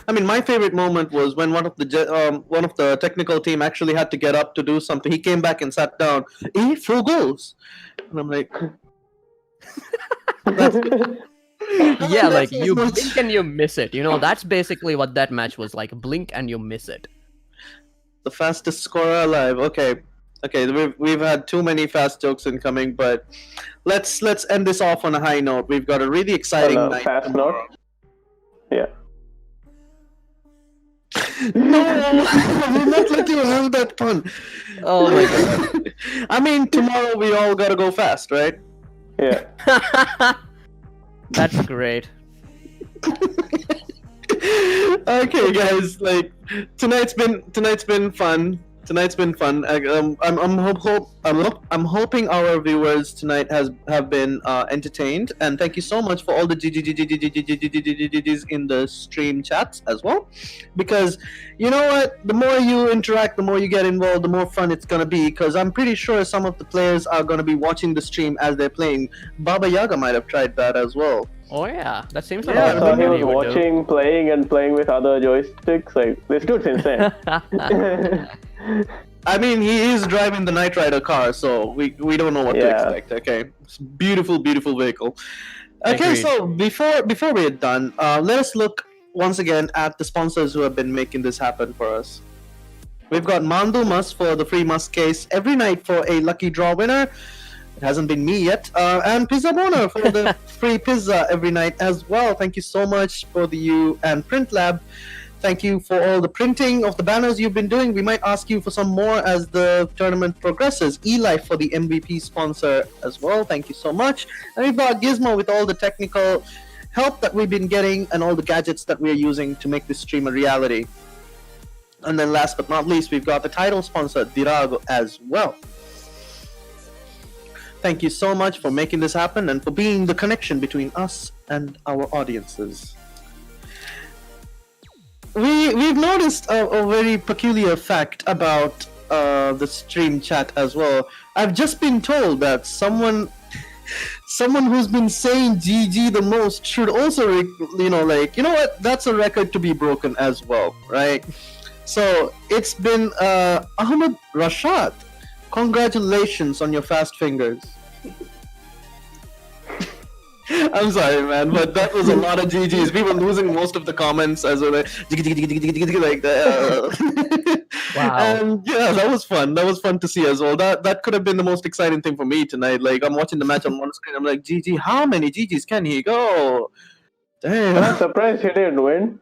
I mean, my favorite moment was when one of the technical team actually had to get up to do something. He came back and sat down. 4 goals, and I'm like, Yeah, like That's you much- blink and you miss it. You know, that's basically what that match was like. Blink and you miss it. the fastest scorer alive. Okay, we've had too many fast jokes incoming, but let's end this off on a high note. We've got a really exciting On a night fast tomorrow. note. Yeah. No, I will not let you have that fun. Oh my god. I mean, tomorrow we all gotta go fast, right? Yeah. That's great. Okay, guys. Like tonight's been fun. Tonight's been fun. I'm hoping our viewers tonight have been entertained, and thank you so much for all the GGs in the stream chats as well, because you know what, the more you interact, the more you get involved, the more fun it's gonna be, because I'm pretty sure some of the players are gonna be watching the stream as they're playing. Baba Yaga might have tried that as well. Oh yeah, that seems like Yeah, I a saw good he thing was you would do. watching, playing with other joysticks. Like, this dude's insane. I mean, he is driving the Knight Rider car, so we don't know what to Yeah. expect. Okay, it's a beautiful vehicle. Okay, Agreed. so before we're done, let us look once again at the sponsors who have been making this happen for us. We've got Mandu Mus for the free Must case every night for a lucky draw winner. It hasn't been me yet. And Pizza Boner for the free pizza every night as well. Thank you so much for the you and Print Lab. Thank you for all the printing of the banners you've been doing. We might ask you for some more as the tournament progresses. eLife for the MVP sponsor as well. Thank you so much. And we've got Gizmo with all the technical help that we've been getting and all the gadgets that we're using to make this stream a reality. And then last but not least, we've got the title sponsor, Dhiraagu, as well. Thank you so much for making this happen and for being the connection between us and our audiences. We've noticed a very peculiar fact about the stream chat as well. I've just been told that someone who's been saying GG the most should also, you know what? That's a record to be broken as well, right? So it's been Ahmed Rashad. Congratulations on your fast fingers. I'm sorry, man, but that was a lot of GGs. We were losing most of the comments as well, like that. Wow. And yeah, that was fun. That was fun to see as well. That could have been the most exciting thing for me tonight. Like, I'm watching the match on one screen. I'm like, GG, how many GGs can he go? I'm Damn. surprised he didn't win.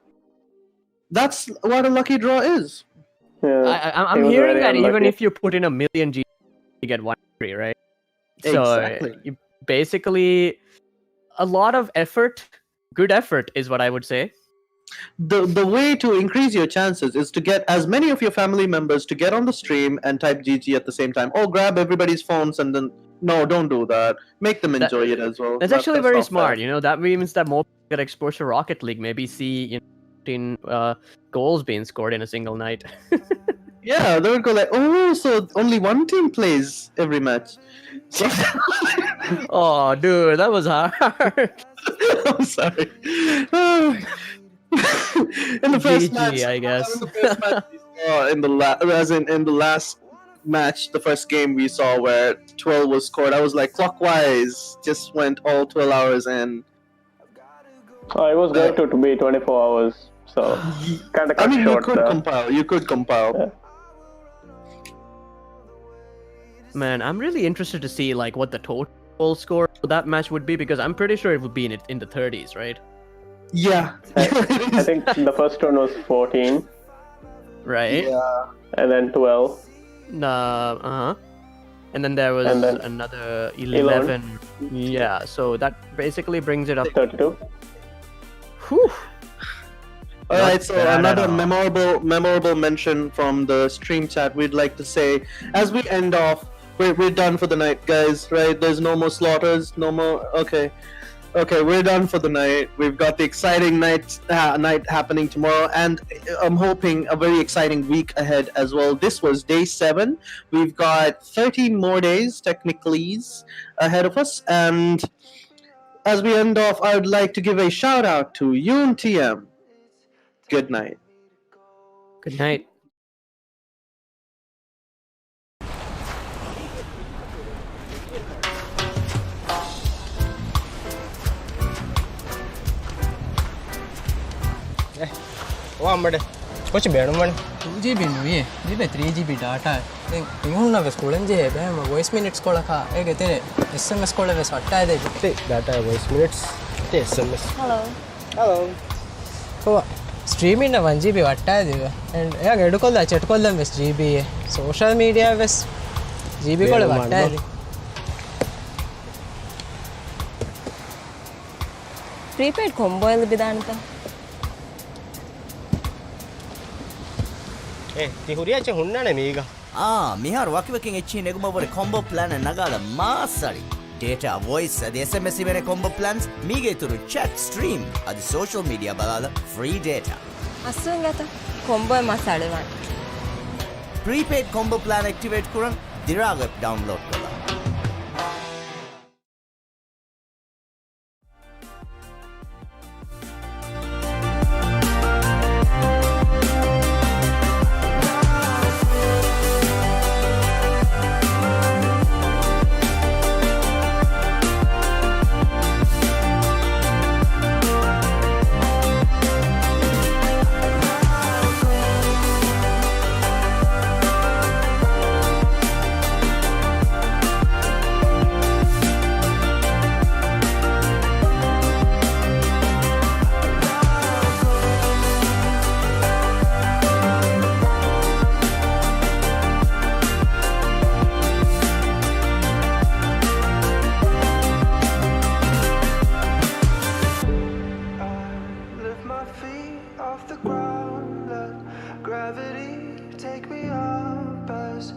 That's what a lucky draw is. Yeah. I'm He was hearing very that even unlucky. if you put in 1 million G, you get 1 free, right? So Exactly. you basically a lot of effort, good effort is what I would say. The way to increase your chances is to get as many of your family members to get on the stream and type GG at the same time. Or grab everybody's phones and then no, don't do that. Make them enjoy it as well. That's actually very not smart. fair. You know, that means that more people get exposed to Rocket League. Maybe see goals being scored in a single night. Yeah, they would go like, oh, so only one team plays every match. So Oh, dude, that was hard. I'm sorry. In the first GG, match, I guess. in the first match we saw in the last match, the first game we saw where 12 was scored, I was like, Clockwise just went all 12 hours and I was going to be 24 hours, so kind of cut I mean, short. you could compile. Man, I'm really interested to see like what the total goal score that match would be? Because I'm pretty sure it would be in the 30s, right? Yeah. I think the first one was 14, Right. Yeah. and then 12. And then there was And then another 11. Yeah. So that basically brings it up. 32. Whew. All Not right, so bad at another all. memorable mention from the stream chat we'd like to say as we end off. We're done for the night, guys. Right? There's no more slaughters, no more. Okay, we're done for the night. We've got the exciting night happening tomorrow, and I'm hoping a very exciting week ahead as well. This was day 7. We've got 30 more days, technically, ahead of us, and as we end off, I would like to give a shout out to Yoon TM. Good night. Good night. ඔම්බට කොච බැනුමන් 2GB නුවේ දිබ 3GB ඩාටා දැන් ඉහුන්න වෙස් කොලන්ජේ බෑම voice minutes කොලකා ඒක තෙර SMS කොල වෙස් වට්ටාය දෙ data voice minutes තේ SMS hello කොවා streaming 1GB වට්ටාය දෙව and එයා ගෙඩු කොල්ලා චැට් කොල්ලම් වෙස් GB සෝෂල් මීඩියා වෙස් GB කොල වට්ටාය දෙ ಪ್ರೀಪೇಯ್ಡ್ ಕೊಂಬೋ ಎಲ್ಲ ಬಿದಾಂತ තිහුරියාච හුන්නනේ මේක මිහාර වකිවකින් එච්චි නෙගුමවර කොම්බෝ ප්ලෑන් නගාල මාසරි data voice adi SMS ඉවෙන කොම්බෝ ප්ලෑන්ස් මීගේ තුරු chat stream adi social media බලාල free data අස්සුන් ගත කොම්බෝ මසාලවන් prepaid combo plan activate කරන් Dhiraagu app download කරලා Gravity take me up as